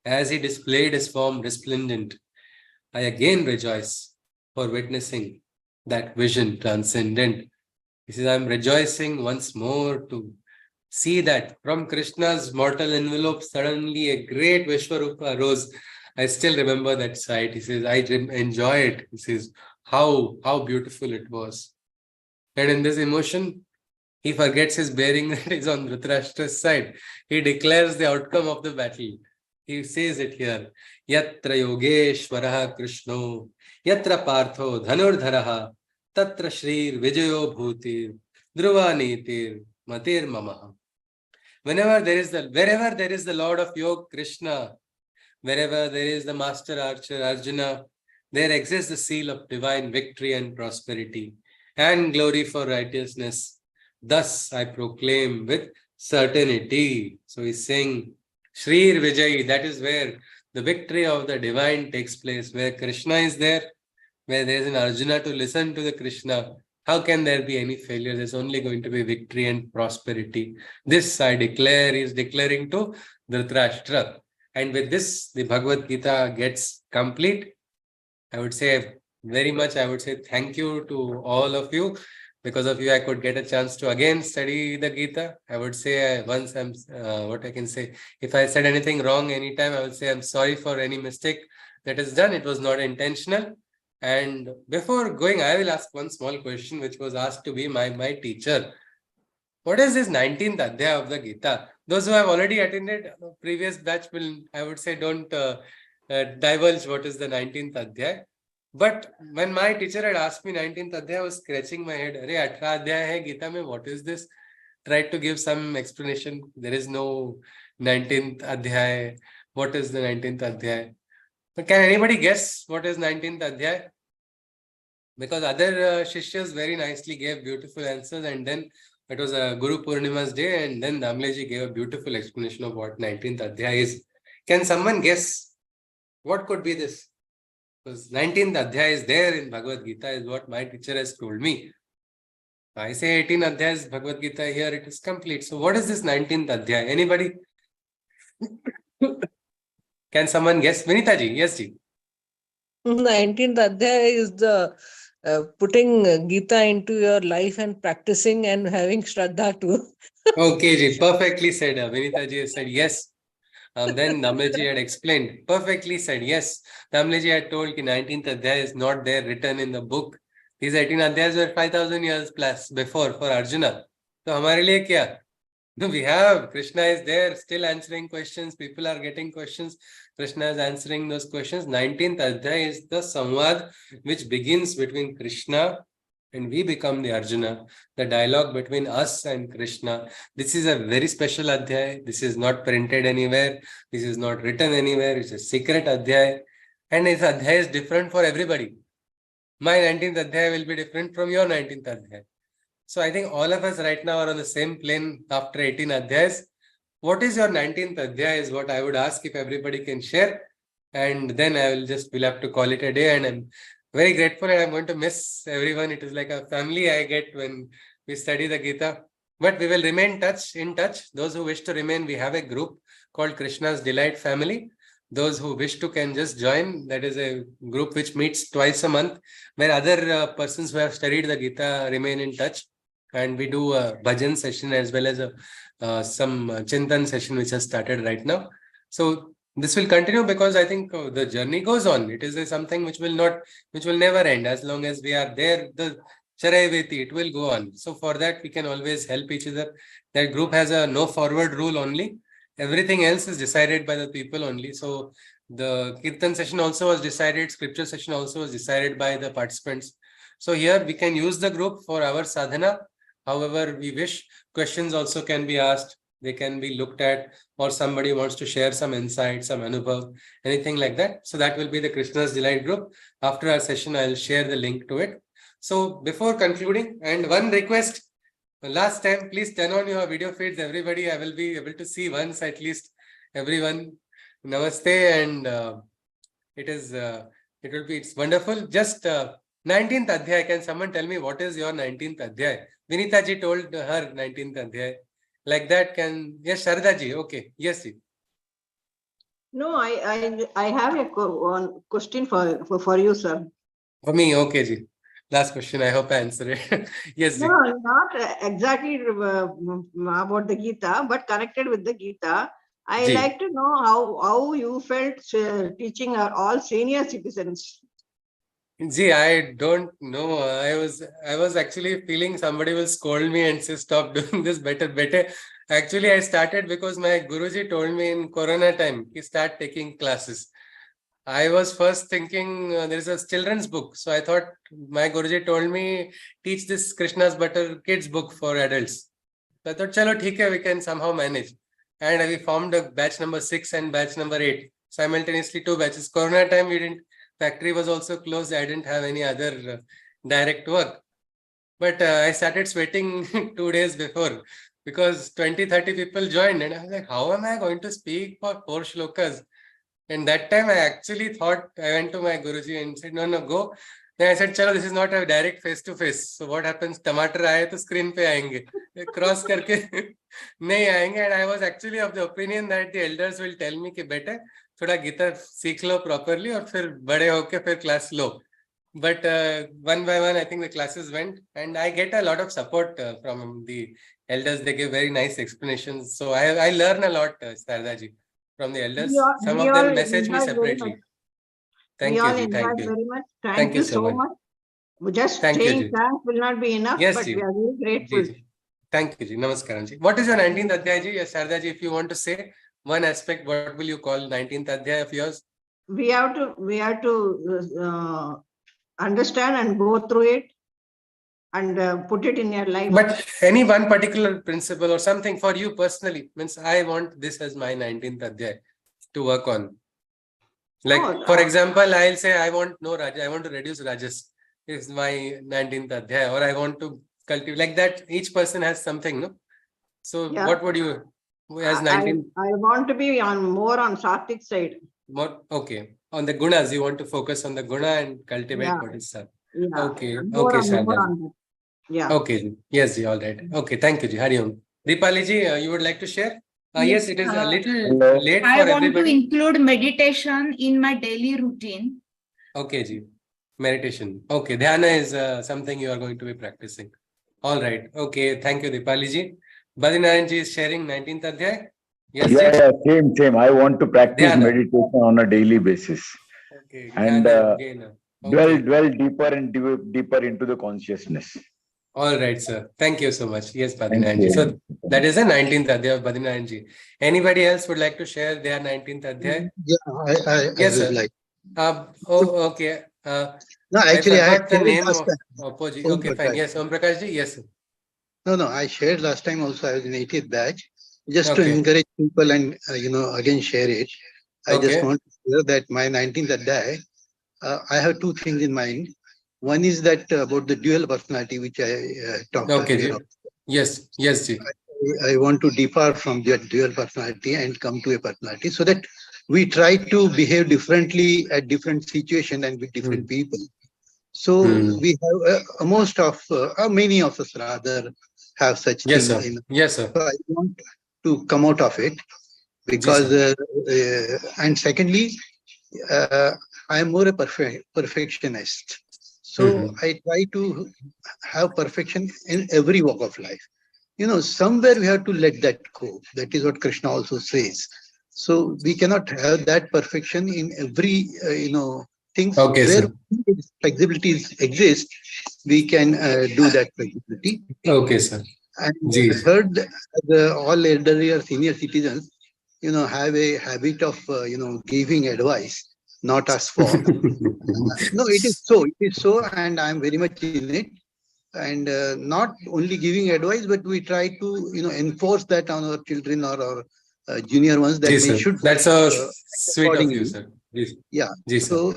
as he displayed his form resplendent. I again rejoice for witnessing that vision transcendent. He says, I'm rejoicing once more to see that from Krishna's mortal envelope, suddenly a great Vishwarupa arose. I still remember that sight. He says, I enjoy it. He says, how beautiful it was. And in this emotion, he forgets his bearing that is on Dhritarashtra's side. He declares the outcome of the battle. He says it here. Yatra Yogeshwaraha Krishno, Yatra Partho Dhanurdharaha, Tatra Shrir Vijayo Bhutir, Dhruva Nitir, Matir Mamaha. Wherever there is the Lord of Yoga, Krishna, wherever there is the Master Archer, Arjuna, there exists the seal of divine victory and prosperity and glory for righteousness. Thus I proclaim with certainty. So he's saying, Shrir Vijay, that is where the victory of the divine takes place, where Krishna is there, where there is an Arjuna to listen to the Krishna. How can there be any failure? There's only going to be victory and prosperity. This I declare, he is declaring to Dhritarashtra. And with this, the Bhagavad Gita gets complete. I would say thank you to all of you. Because of you, I could get a chance to again study the Gita. I would say once I'm, what I can say, if I said anything wrong anytime, I would say I'm sorry for any mistake that is done. It was not intentional. And before going, I will ask one small question, which was asked to be my teacher. What is this 19th Adhyay of the Gita? Those who have already attended previous batch will, I would say, don't divulge what is the 19th Adhyay. But when my teacher had asked me 19th Adhyay, I was scratching my head. Arey, 18 Adhyay hai Gita mein, what is this? Tried to give some explanation. There is no 19th Adhyay. What is the 19th Adhyay? But can anybody guess what is 19th Adhyay? Because other Shishyas very nicely gave beautiful answers, and then it was a Guru Purnima's day, and then Damleji gave a beautiful explanation of what 19th Adhyay is. Can someone guess what could be this? Because 19th Adhyay is there in Bhagavad Gita, is what my teacher has told me. I say 18 Adhyayas Bhagavad Gita, here it is complete. So what is this 19th Adhyay? Anybody? Can someone guess? Vinita ji, yes ji. 19th Adhyay is the putting Gita into your life and practicing and having Shraddha too. Okay ji, perfectly said. Vinita ji has said yes. Then Damleji had explained, perfectly said yes. Damleji had told that 19th Adhyay is not there written in the book. These 18 Adhyayas were 5,000 years plus before for Arjuna. So hamare liye kya? No, we have, Krishna is there still answering questions. People are getting questions. Krishna is answering those questions. 19th Adhyay is the samvad which begins between Krishna and we become the Arjuna. The dialogue between us and Krishna. This is a very special Adhyay. This is not printed anywhere. This is not written anywhere. It's a secret Adhyay. And this Adhyay is different for everybody. My 19th Adhyay will be different from your 19th Adhyay. So I think all of us right now are on the same plane after 18 Adhyayas. What is your 19th Adhyay is what I would ask if everybody can share. And then we'll have to call it a day. And I'm very grateful and I'm going to miss everyone. It is like a family I get when we study the Gita. But we will remain in touch. Those who wish to remain, we have a group called Krishna's Delight Family. Those who wish to can just join. That is a group which meets twice a month, where other persons who have studied the Gita remain in touch. And we do a bhajan session as well as some chintan session which has started right now. So this will continue because I think the journey goes on. It is something which will never end. As long as we are there, the Charayaveti, it will go on. So for that, we can always help each other. That group has a no forward rule only. Everything else is decided by the people only. So the Kirtan session also was decided. Scripture session also was decided by the participants. So here we can use the group for our sadhana, however we wish. Questions also can be asked. They can be looked at, or somebody wants to share some insight, some anubhav, anything like that. So that will be the Krishna's Delight group. After our session, I'll share the link to it. So before concluding, and one request, last time, please turn on your video feeds, everybody. I will be able to see once at least everyone. Namaste, and it's wonderful. Just 19th Adhyay. Can someone tell me what is your 19th Adhyay? Vinita ji told her 19th Adhyay. Like that, yes, Sharda ji. Okay, yes, ji. No, I have one question for you, sir. For me, okay, ji. Last question. I hope I answer it. Yes, ji. No, not exactly about the Gita, but connected with the Gita. I like to know how you felt teaching all senior citizens. Gee, I don't know. I was actually feeling somebody will scold me and say, stop doing this better. Actually, I started because my Guruji told me in Corona time, he start taking classes. I was first thinking there is a children's book. So I thought my Guruji told me, teach this Krishna's Butter kids book for adults. So I thought, chalo, theek hai, we can somehow manage. And we formed a batch number 6 and batch number 8. Simultaneously 2 batches. Corona time, we didn't. Factory was also closed. I didn't have any other direct work. But I started sweating 2 days before because 20-30 people joined. And I was like, how am I going to speak for 4 shlokas? And that time I actually thought, I went to my Guruji and said, no, go. Then I said, chalo, this is not a direct face-to-face. So what happens? Tomato aaye to screen pe aayenge. Cross karke nahi aayenge. And I was actually of the opinion that the elders will tell me कि बेटे थोड़ा गीता सीख लो properly और फिर बड़े होके फिर class low. But one by one, I think the classes went, and I get a lot of support from the elders. They give very nice explanations. So I learn a lot, Sardaji, from the elders. Some of them message me separately. Thank you, Ji. Thank you. Very much. Thank you so much. Just Thank saying you, thanks will not be enough, yes, but Ji. we are very grateful. Ji. Thank you, Ji. Namaskaram, Ji. What is your 19th Adhyay, Ji? Yes, Sardaji, if you want to say one aspect, what will you call 19th Adhyay of yours? We have to understand and go through it and put it in your life. But any one particular principle or something for you personally, means I want this as my 19th Adhyay to work on. Like, for example, I'll say I want no Raja, I want to reduce Rajas. Is my 19th Adhyay, or I want to cultivate. Like that, each person has something, no? So what would you, as 19th? I want to be more on Sattvic side. More, okay. On the gunas, you want to focus on the guna and cultivate what is sat. Yeah. Okay. Okay, Sharda. Yeah. Okay. Yes, Ji. All right. Okay. Thank you, Ji. Hari Om. Deepali Ji, you would like to share? Yes, it is a little late for everybody. I want to include meditation in my daily routine. Okay, Ji. Meditation. Okay. Dhyana is something you are going to be practicing. All right. Okay. Thank you, Deepali Ji. Badrinaran Ji is sharing 19th Adhyay. Yes, yeah, same. I want to practice meditation on a daily basis. Okay. And dwell deeper and deeper into the consciousness. All right, sir. Thank you so much. Yes, Badrinaran Ji. So that is the 19th Adhyay of Badrinaran Ji. Anybody else would like to share their 19th Adhyay? Yeah, yes, I would sir. like. Okay. No, actually, I forgot the name of Om okay, fine. Yes, Om Prakash Ji. Yes, sir. No, I shared last time also. I was in 80th batch. Just to encourage people and, again share it. I just want to share that my 19th Adhyay, I have 2 things in mind. One is that about the dual personality, which I talked about. Yes, Ji. I want to depart from that dual personality and come to a personality so that we try to behave differently at different situations and with different people. So we have many of us rather have such things. Yes, sir. So I want to come out of it because, and secondly, I am more a perfectionist. So I try to have perfection in every walk of life. Somewhere we have to let that go. That is what Krishna also says. So we cannot have that perfection in every, things where flexibilities exist. We can do that flexibility. Okay, sir. And I heard all elderly or senior citizens, have a habit of, giving advice, not asked for. No, it is so. It is so, and I am very much in it. and not only giving advice, but we try to, enforce that on our children or our junior ones, that they should. That's so sweet of you, sir. Yeah. So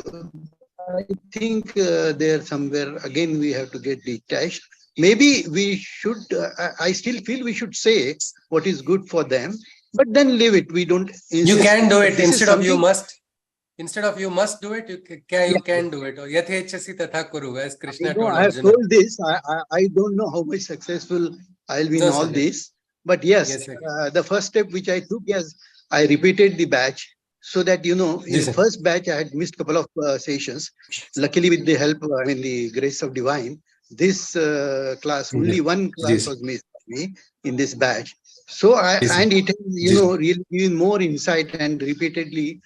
I think there somewhere again we have to get detached. Maybe we should. I still feel we should say what is good for them, but then leave it. We don't. You can do it instead of you must. Instead of you must do it, you can do it. Yathechasi tatha kuru, as Krishna told I have told this. I don't know how much successful I'll be in all this. But yes, the first step which I took is I repeated the batch, so that, in the first batch I had missed a couple of sessions. Luckily, with the help, the grace of divine, this class, only one class was missed by me in this batch. So and it, really given more insight, and repeatedly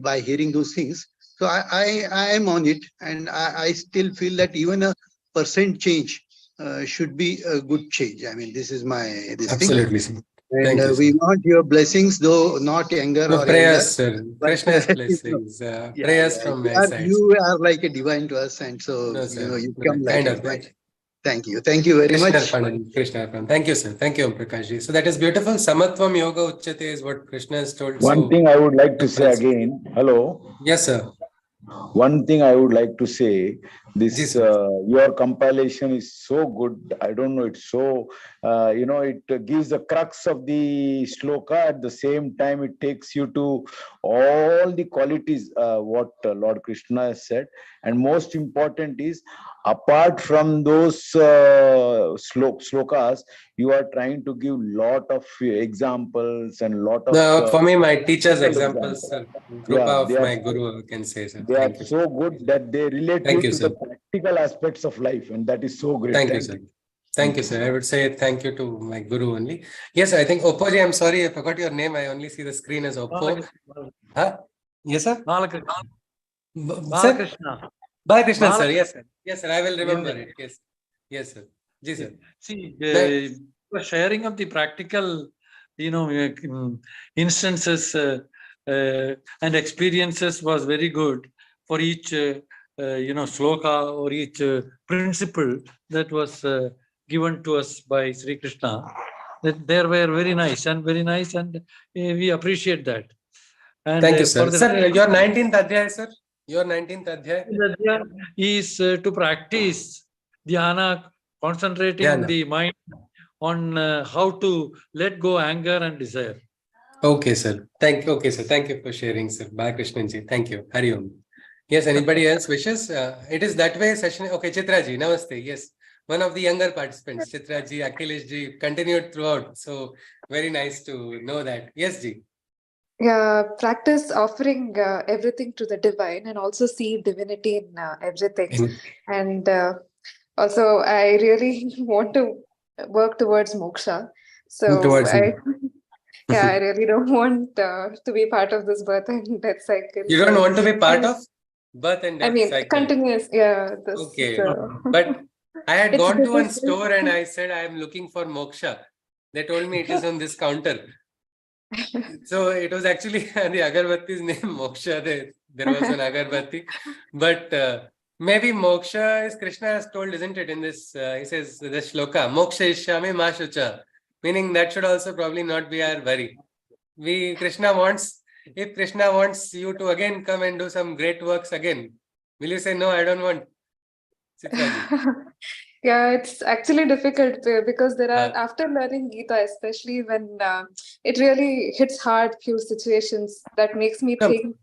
by hearing those things. So I am on it, and I still feel that even a % change should be a good change. This is my absolutely thing. And we want your blessings, though not anger or prayers, anger, sir. Krishna's blessings. Prayers from my side. You are like a divine to us, and so you come like a divine. Thank you very much. Krishna, thank you, sir. Thank you, Prakash ji. So that is beautiful. Samatvam yoga uchyate is what Krishna has told. One thing I would like to say again. Hello. Yes, sir. One thing I would like to say, this your compilation is so good. I don't know, it's so it gives the crux of the shloka. At the same time, it takes you to all the qualities what Lord Krishna has said. And most important is, apart from those slokas, you are trying to give lot of examples and lot of. For me, my teacher's examples, sir. Krupa of my guru, I can say, sir. They are so good that they relate to the practical aspects of life, and that is so great. Thank you, sir. Thank you, sir. I would say thank you to my guru only. Yes, I think Oppo ji, I'm sorry, I forgot your name. I only see the screen as Oppo. Huh? Yes, sir? Balakrishna. Balakrishna, sir. Yes, sir. Yes, sir. I will remember it. Yes. Yes, sir. Ji, sir. See, sharing of the practical, instances and experiences was very good for each, shloka or each principle that was given to us by Sri Krishna. That they were very nice, and we appreciate that. And thank you, sir. Sir, your 19th Adhyay, sir. Your 19th Adhyay is to practice dhyana, concentrating the mind on how to let go anger and desire. Okay, sir. Thank you. Okay, sir. Thank you for sharing, sir. Balakrishnan ji. Thank you. Hari Om. Yes, anybody else wishes? It is that way session. Okay, Chitra ji. Namaste. Yes. One of the younger participants, Chitra ji, Akhilesh ji, continued throughout. So very nice to know that. Yes, ji. Yeah, practice offering everything to the divine, and also see divinity in everything. And also, I really want to work towards moksha. So I really don't want to be part of this birth and death cycle. You don't want to be part of birth and death cycle? Continuous. Yeah. Okay. But I had gone to one store and I said, I am looking for moksha. They told me it is on this counter. So it was actually the Agarbati's name, Moksha. There was an Agarbati. But maybe moksha, as Krishna has told, isn't it? In this, he says, the Shloka, Moksha ishyami ma shucha. Meaning that should also probably not be our worry. If Krishna wants you to again come and do some great works again, will you say, no, I don't want? Yeah, it's actually difficult because there are, after learning Gita, especially when it really hits hard few situations, that makes me think.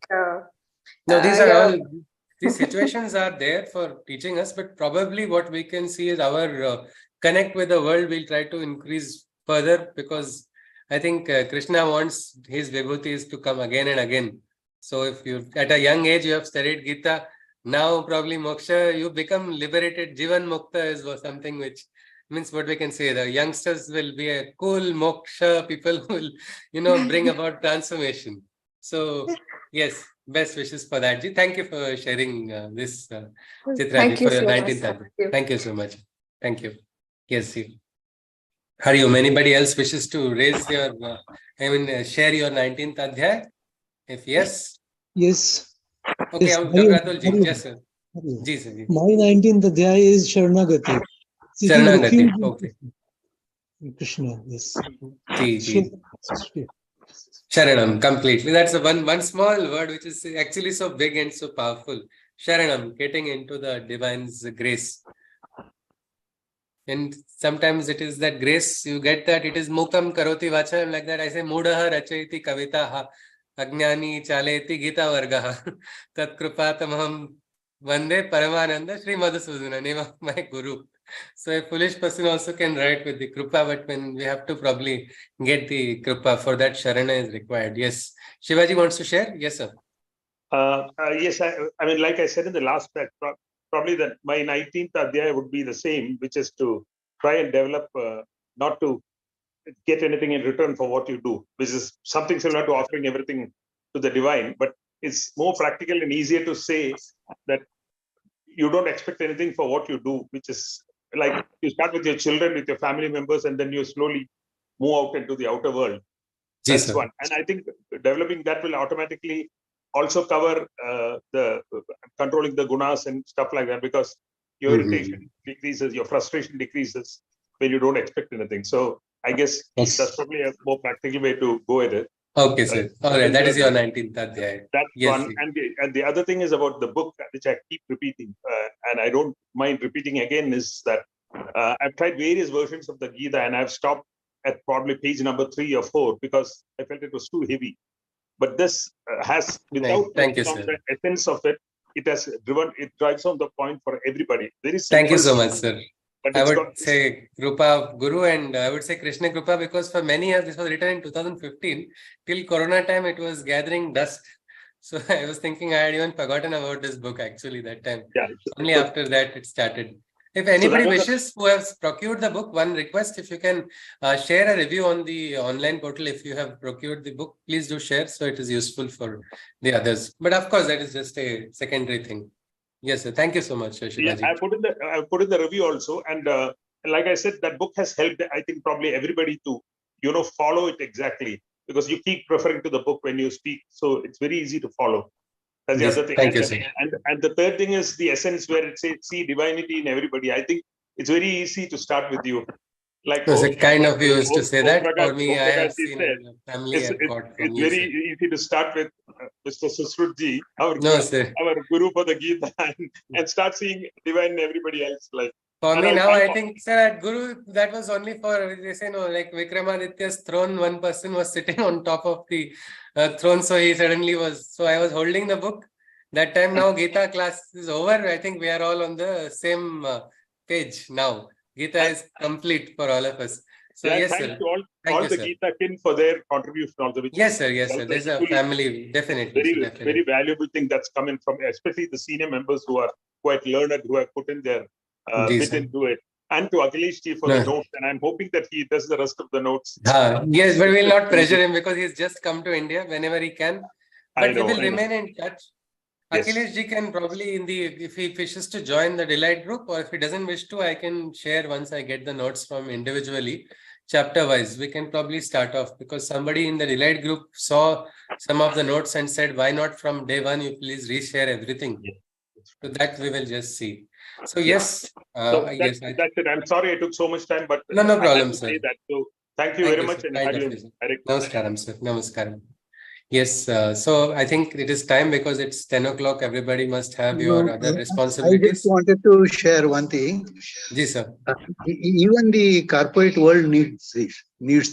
These situations are there for teaching us, but probably what we can see is our connect with the world will try to increase further, because I think Krishna wants his vibhutis to come again and again. So if you at a young age you have studied Gita, now probably moksha, you become liberated. Jivan mukta is something which means what we can say. The youngsters will be a cool moksha people who will, bring about transformation. So yes, best wishes for that. Ji. Thank you for sharing this, Chitra, for your 19th. Thank you so much. Thank you. Yes, Ji. Hari Om. Anybody else wishes to raise your, share your 19th Adhyay? If yes. Yes. Okay, yes, Gauratul ji. Yes, sir. Ji, sir. My 19th Adhyay is Sharanagati. Sharanagati. Okay. Krishna, yes. Sharanam, completely. That's a one small word which is actually so big and so powerful. Sharanam, getting into the divine's grace. And sometimes it is that grace, you get that it is mukam karoti vachanam, like that. I say mudaha rachayati kavitaha ajnani chaleti gita vargaha tat krupatamaham vande paramananda Sri Madhusudana, name of my guru. So a foolish person also can write with the krupa, but when we have to probably get the krupa, for that Sharana is required. Yes. Shivaji wants to share? Yes, sir. Yes, I mean, like I said in the last pack, probably that my 19th Adhyay would be the same, which is to try and develop, not to get anything in return for what you do, which is something similar to offering everything to the divine, but it's more practical and easier to say that you don't expect anything for what you do, which is like you start with your children, with your family members, and then you slowly move out into the outer world. That's Yes, one. And I think developing that will automatically also cover the controlling the gunas and stuff like that, because your irritation decreases, your frustration decreases when you don't expect anything. So I guess that's probably a more practical way to go with it. Okay, sir. All right, that is your 19th Adhyay. That's yes, one. And the other thing is about the book, which I keep repeating, and I don't mind repeating again, is that I've tried various versions of the Gita, and I've stopped at probably page number 3 or 4 because I felt it was too heavy. But this has, without the essence of it, it drives home the point for everybody. Very simple. Thank you so much, sir. I would say Krupa of Guru, and I would say Krishna Krupa, because for many years this was written in 2015. Till Corona time, it was gathering dust. So I was thinking I had even forgotten about this book actually that time. Yeah. Only after that it started. If anybody wishes who has procured the book, one request, if you can share a review on the online portal, if you have procured the book, please do share so it is useful for the others. But of course, that is just a secondary thing. Yes, sir. Thank you so much, Shivaji. Yeah, I put in the review also, and like I said, that book has helped, I think, probably everybody to follow it exactly, because you keep referring to the book when you speak, so it's very easy to follow. That's the other thing. Thank you, sir. And the third thing is the essence, where it says, see divinity in everybody. I think it's very easy to start with you. Like kind of you used to say that. For me, I have seen family. It's very easy to start with Mr. Susrutji, our guru for the Gita, and start seeing divine in everybody else. Like for me now, I think, sir, at Guru, that was only for, they say, no, like Vikramaditya's throne, one person was sitting on top of the throne, so he suddenly was. So I was holding the book that time. Now Gita class is over. I think we are all on the same page now. Gita is complete for all of us. So yes, sir. To all the Gita kin for their contribution also. Yes, sir. Yes, sir. There's a family, definitely. Very valuable thing that's coming from, especially the senior members who are quite learned, who have put in their bit into it. And to Akhilesh ji for the notes. And I'm hoping that he does the rest of the notes. Yes, but we'll not pressure him because he's just come to India whenever he can. But we will remain in touch. Yes. Akhilesh ji can probably, if he wishes to join the Delight group, or if he doesn't wish to, I can share once I get the notes from individually, chapter wise. We can probably start off, because somebody in the Delight group saw some of the notes and said, why not from day one, you please reshare everything. Yeah. So that we will just see. So yes, that's it. I'm sorry I took so much time, but no problem, sir. So thank you very much. And Namaskaram, sir. Namaskaram. Yes, so I think it is time, because it's 10 o'clock. Everybody must have your other responsibilities. I just wanted to share one thing. Yes, sir. Even the corporate world needs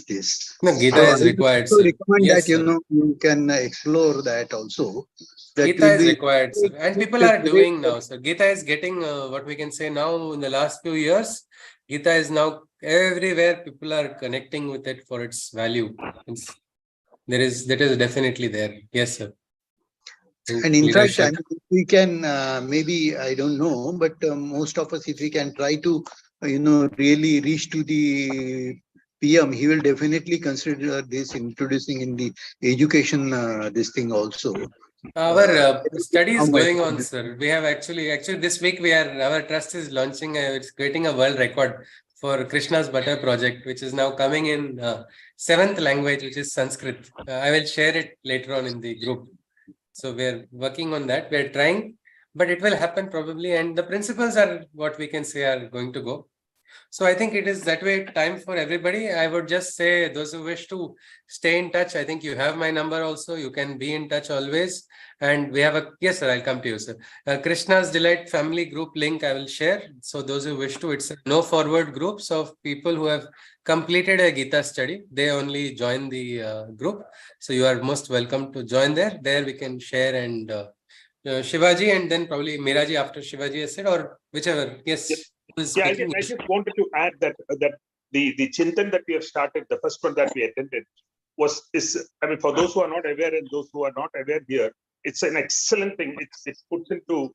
this. No, Gita is required. So recommend that you can explore that also. That Gita is required, sir. And people are doing now, sir. Gita is getting what we can say now in the last few years. Gita is now everywhere. People are connecting with it for its value. That is definitely there. Yes, sir. And in fact, I mean, we can maybe, I don't know, but most of us, if we can try to, really reach to the PM, he will definitely consider this introducing in the education this thing also. Our study is going on, sir. We have actually this week our trust is launching. It's creating a world record for Krishna's Butter project, which is now coming in 7th language, which is Sanskrit. I will share it later on in the group. So we're working on that. We're trying, but it will happen probably. And the principles are what we can say are going to go. So I think it is that way time for everybody. I would just say those who wish to stay in touch, I think you have my number also. You can be in touch always. And we have a, yes, sir, I'll come to you, sir. Krishna's Delight family group link I will share. So those who wish to, it's a no forward groups of people who have completed a Gita study. They only join the group. So you are most welcome to join there. There we can share and Shivaji and then probably Miraji after Shivaji has said, or whichever. Yes. Yeah, I just wanted to add that the Chintan that we have started, the first one that we attended, for those who are not aware and those who are not aware here, it's an excellent thing. It puts into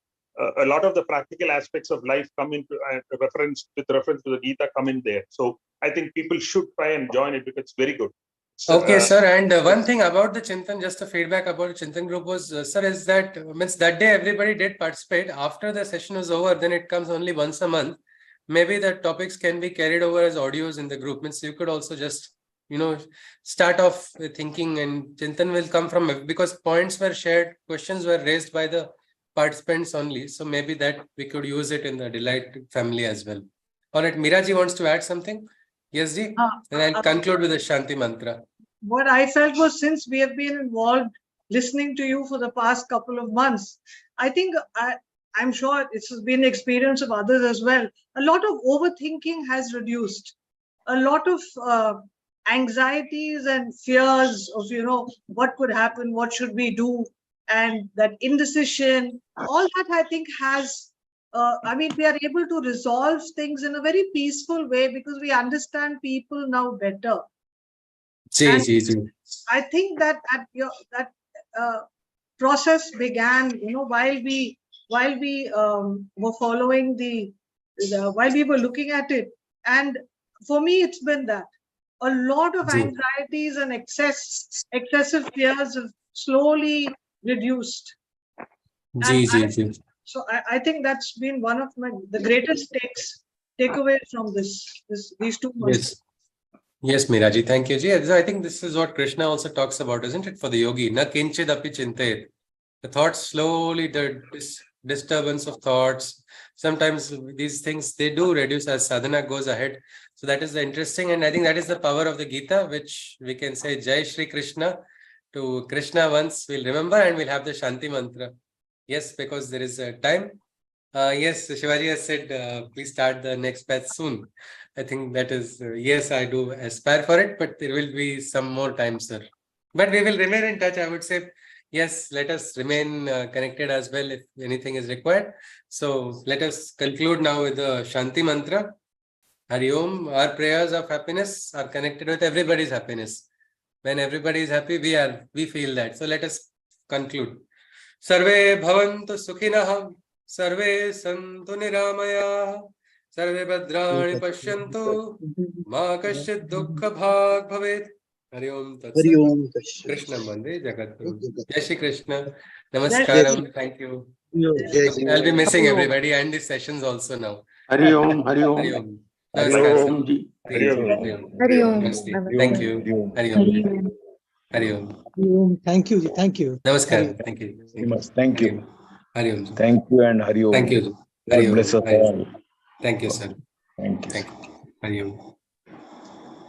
a lot of the practical aspects of life come into reference to the Gita come in there. So I think people should try and join it because it's very good. So, okay, sir. And one thing about the Chintan, just a feedback about the Chintan group was, sir, is that means that day everybody did participate. After the session was over, then it comes only once a month. Maybe the topics can be carried over as audios in the group. Means you could also just, start off thinking, and Chintan will come from, because points were shared, questions were raised by the participants only. So maybe that we could use it in the Delight family as well. All right, Miraji wants to add something. Yes, Ji. And I'll conclude with the Shanti mantra. What I felt was, since we have been involved listening to you for the past couple of months, I think I'm sure this has been the experience of others as well. A lot of overthinking has reduced. A lot of anxieties and fears of, what could happen, what should we do, and that indecision, all that I think has, we are able to resolve things in a very peaceful way because we understand people now better. I think that process began, while we were following while we were looking at it. And for me, it's been that a lot of anxieties and excessive fears have slowly reduced. So I think that's been one of the greatest takeaway from these 2 months. Yes, Miraji, thank you, Ji. I think this is what Krishna also talks about, isn't it? For the yogi, na kinchid api chintayet. The thoughts slowly, the disturbance of thoughts. Sometimes these things, they do reduce as sadhana goes ahead. So that is the interesting, and I think that is the power of the Gita, which we can say Jai Shri Krishna to Krishna once. We'll remember and we'll have the Shanti mantra. Yes, because there is a time. Yes, Shivaji has said, please start the next batch soon. I think that is, yes, I do aspire for it, but there will be some more time, sir. But we will remain in touch, I would say. Yes, let us remain connected as well if anything is required. So let us conclude now with the Shanti mantra. Hari Om. Our prayers of happiness are connected with everybody's happiness. When everybody is happy, we feel that. So let us conclude. Sarve bhavantu sukhinah. Sarve santu niramaya. Sarve bhadrani pashyantu. Ma kasyid dukkha bhag bhavet. Hari Om Tat Sat. Krishna Mande Jagat. Jai Shri Krishna. Namaskaram. Thank you. I'll be missing everybody and the sessions also now. Hari Om. Hari Om. Hari Om. Hari Om. Hari Om. Hari Om. Thank you. Hari Om. Hari Om. Thank you. Thank you. Namaskaram. Thank you. Thank you. Hari Om. Thank you and Hari Om. Thank you. God bless us all. Thank you, sir. Thank you. Thank you. Hari Om.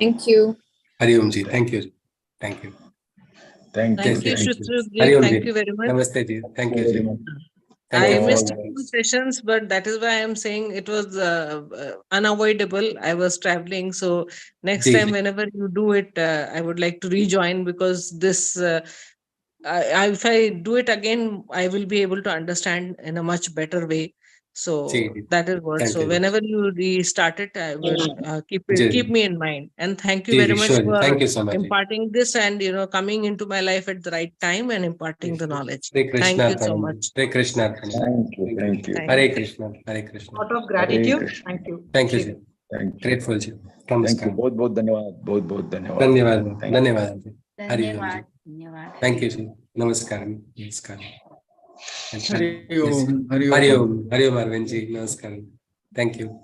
Thank you. Hari Om ji. Thank you. Thank you. Thank you. Thank you, Shruti. Hari Om ji. Thank you very much. Namaste ji. Thank you, ji. I missed 2 sessions, but that is why I am saying it was unavoidable. I was traveling. So next time, whenever you do it, I would like to rejoin, because this, if I do it again, I will be able to understand in a much better way. So that is what. So whenever you restart it, I will keep me in mind. And thank you very much for imparting this and coming into my life at the right time and imparting the knowledge. Thank you so much. Hare Krishna. Thank you. Hare Krishna. Hare Krishna. Out of gratitude. Thank you. Thank you, ji. Grateful, ji. Thank you. बहुत धन्यवाद. धन्यवाद. Hari Om. Thank you, ji. Namaskaram. Hari Om. Hari Om. Hari Om, Arvind ji. Namaskaram. Thank you.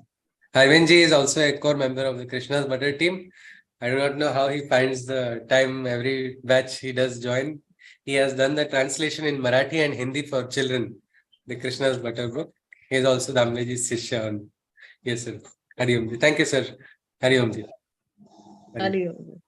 Arvind ji is also a core member of the Krishna's Butter team. I do not know how he finds the time every batch he does join. He has done the translation in Marathi and Hindi for children, the Krishna's Butter book. He is also Damleji's Shishya. Yes, sir. Hari Om ji. Thank you, sir. Hari Om ji. Hari Om.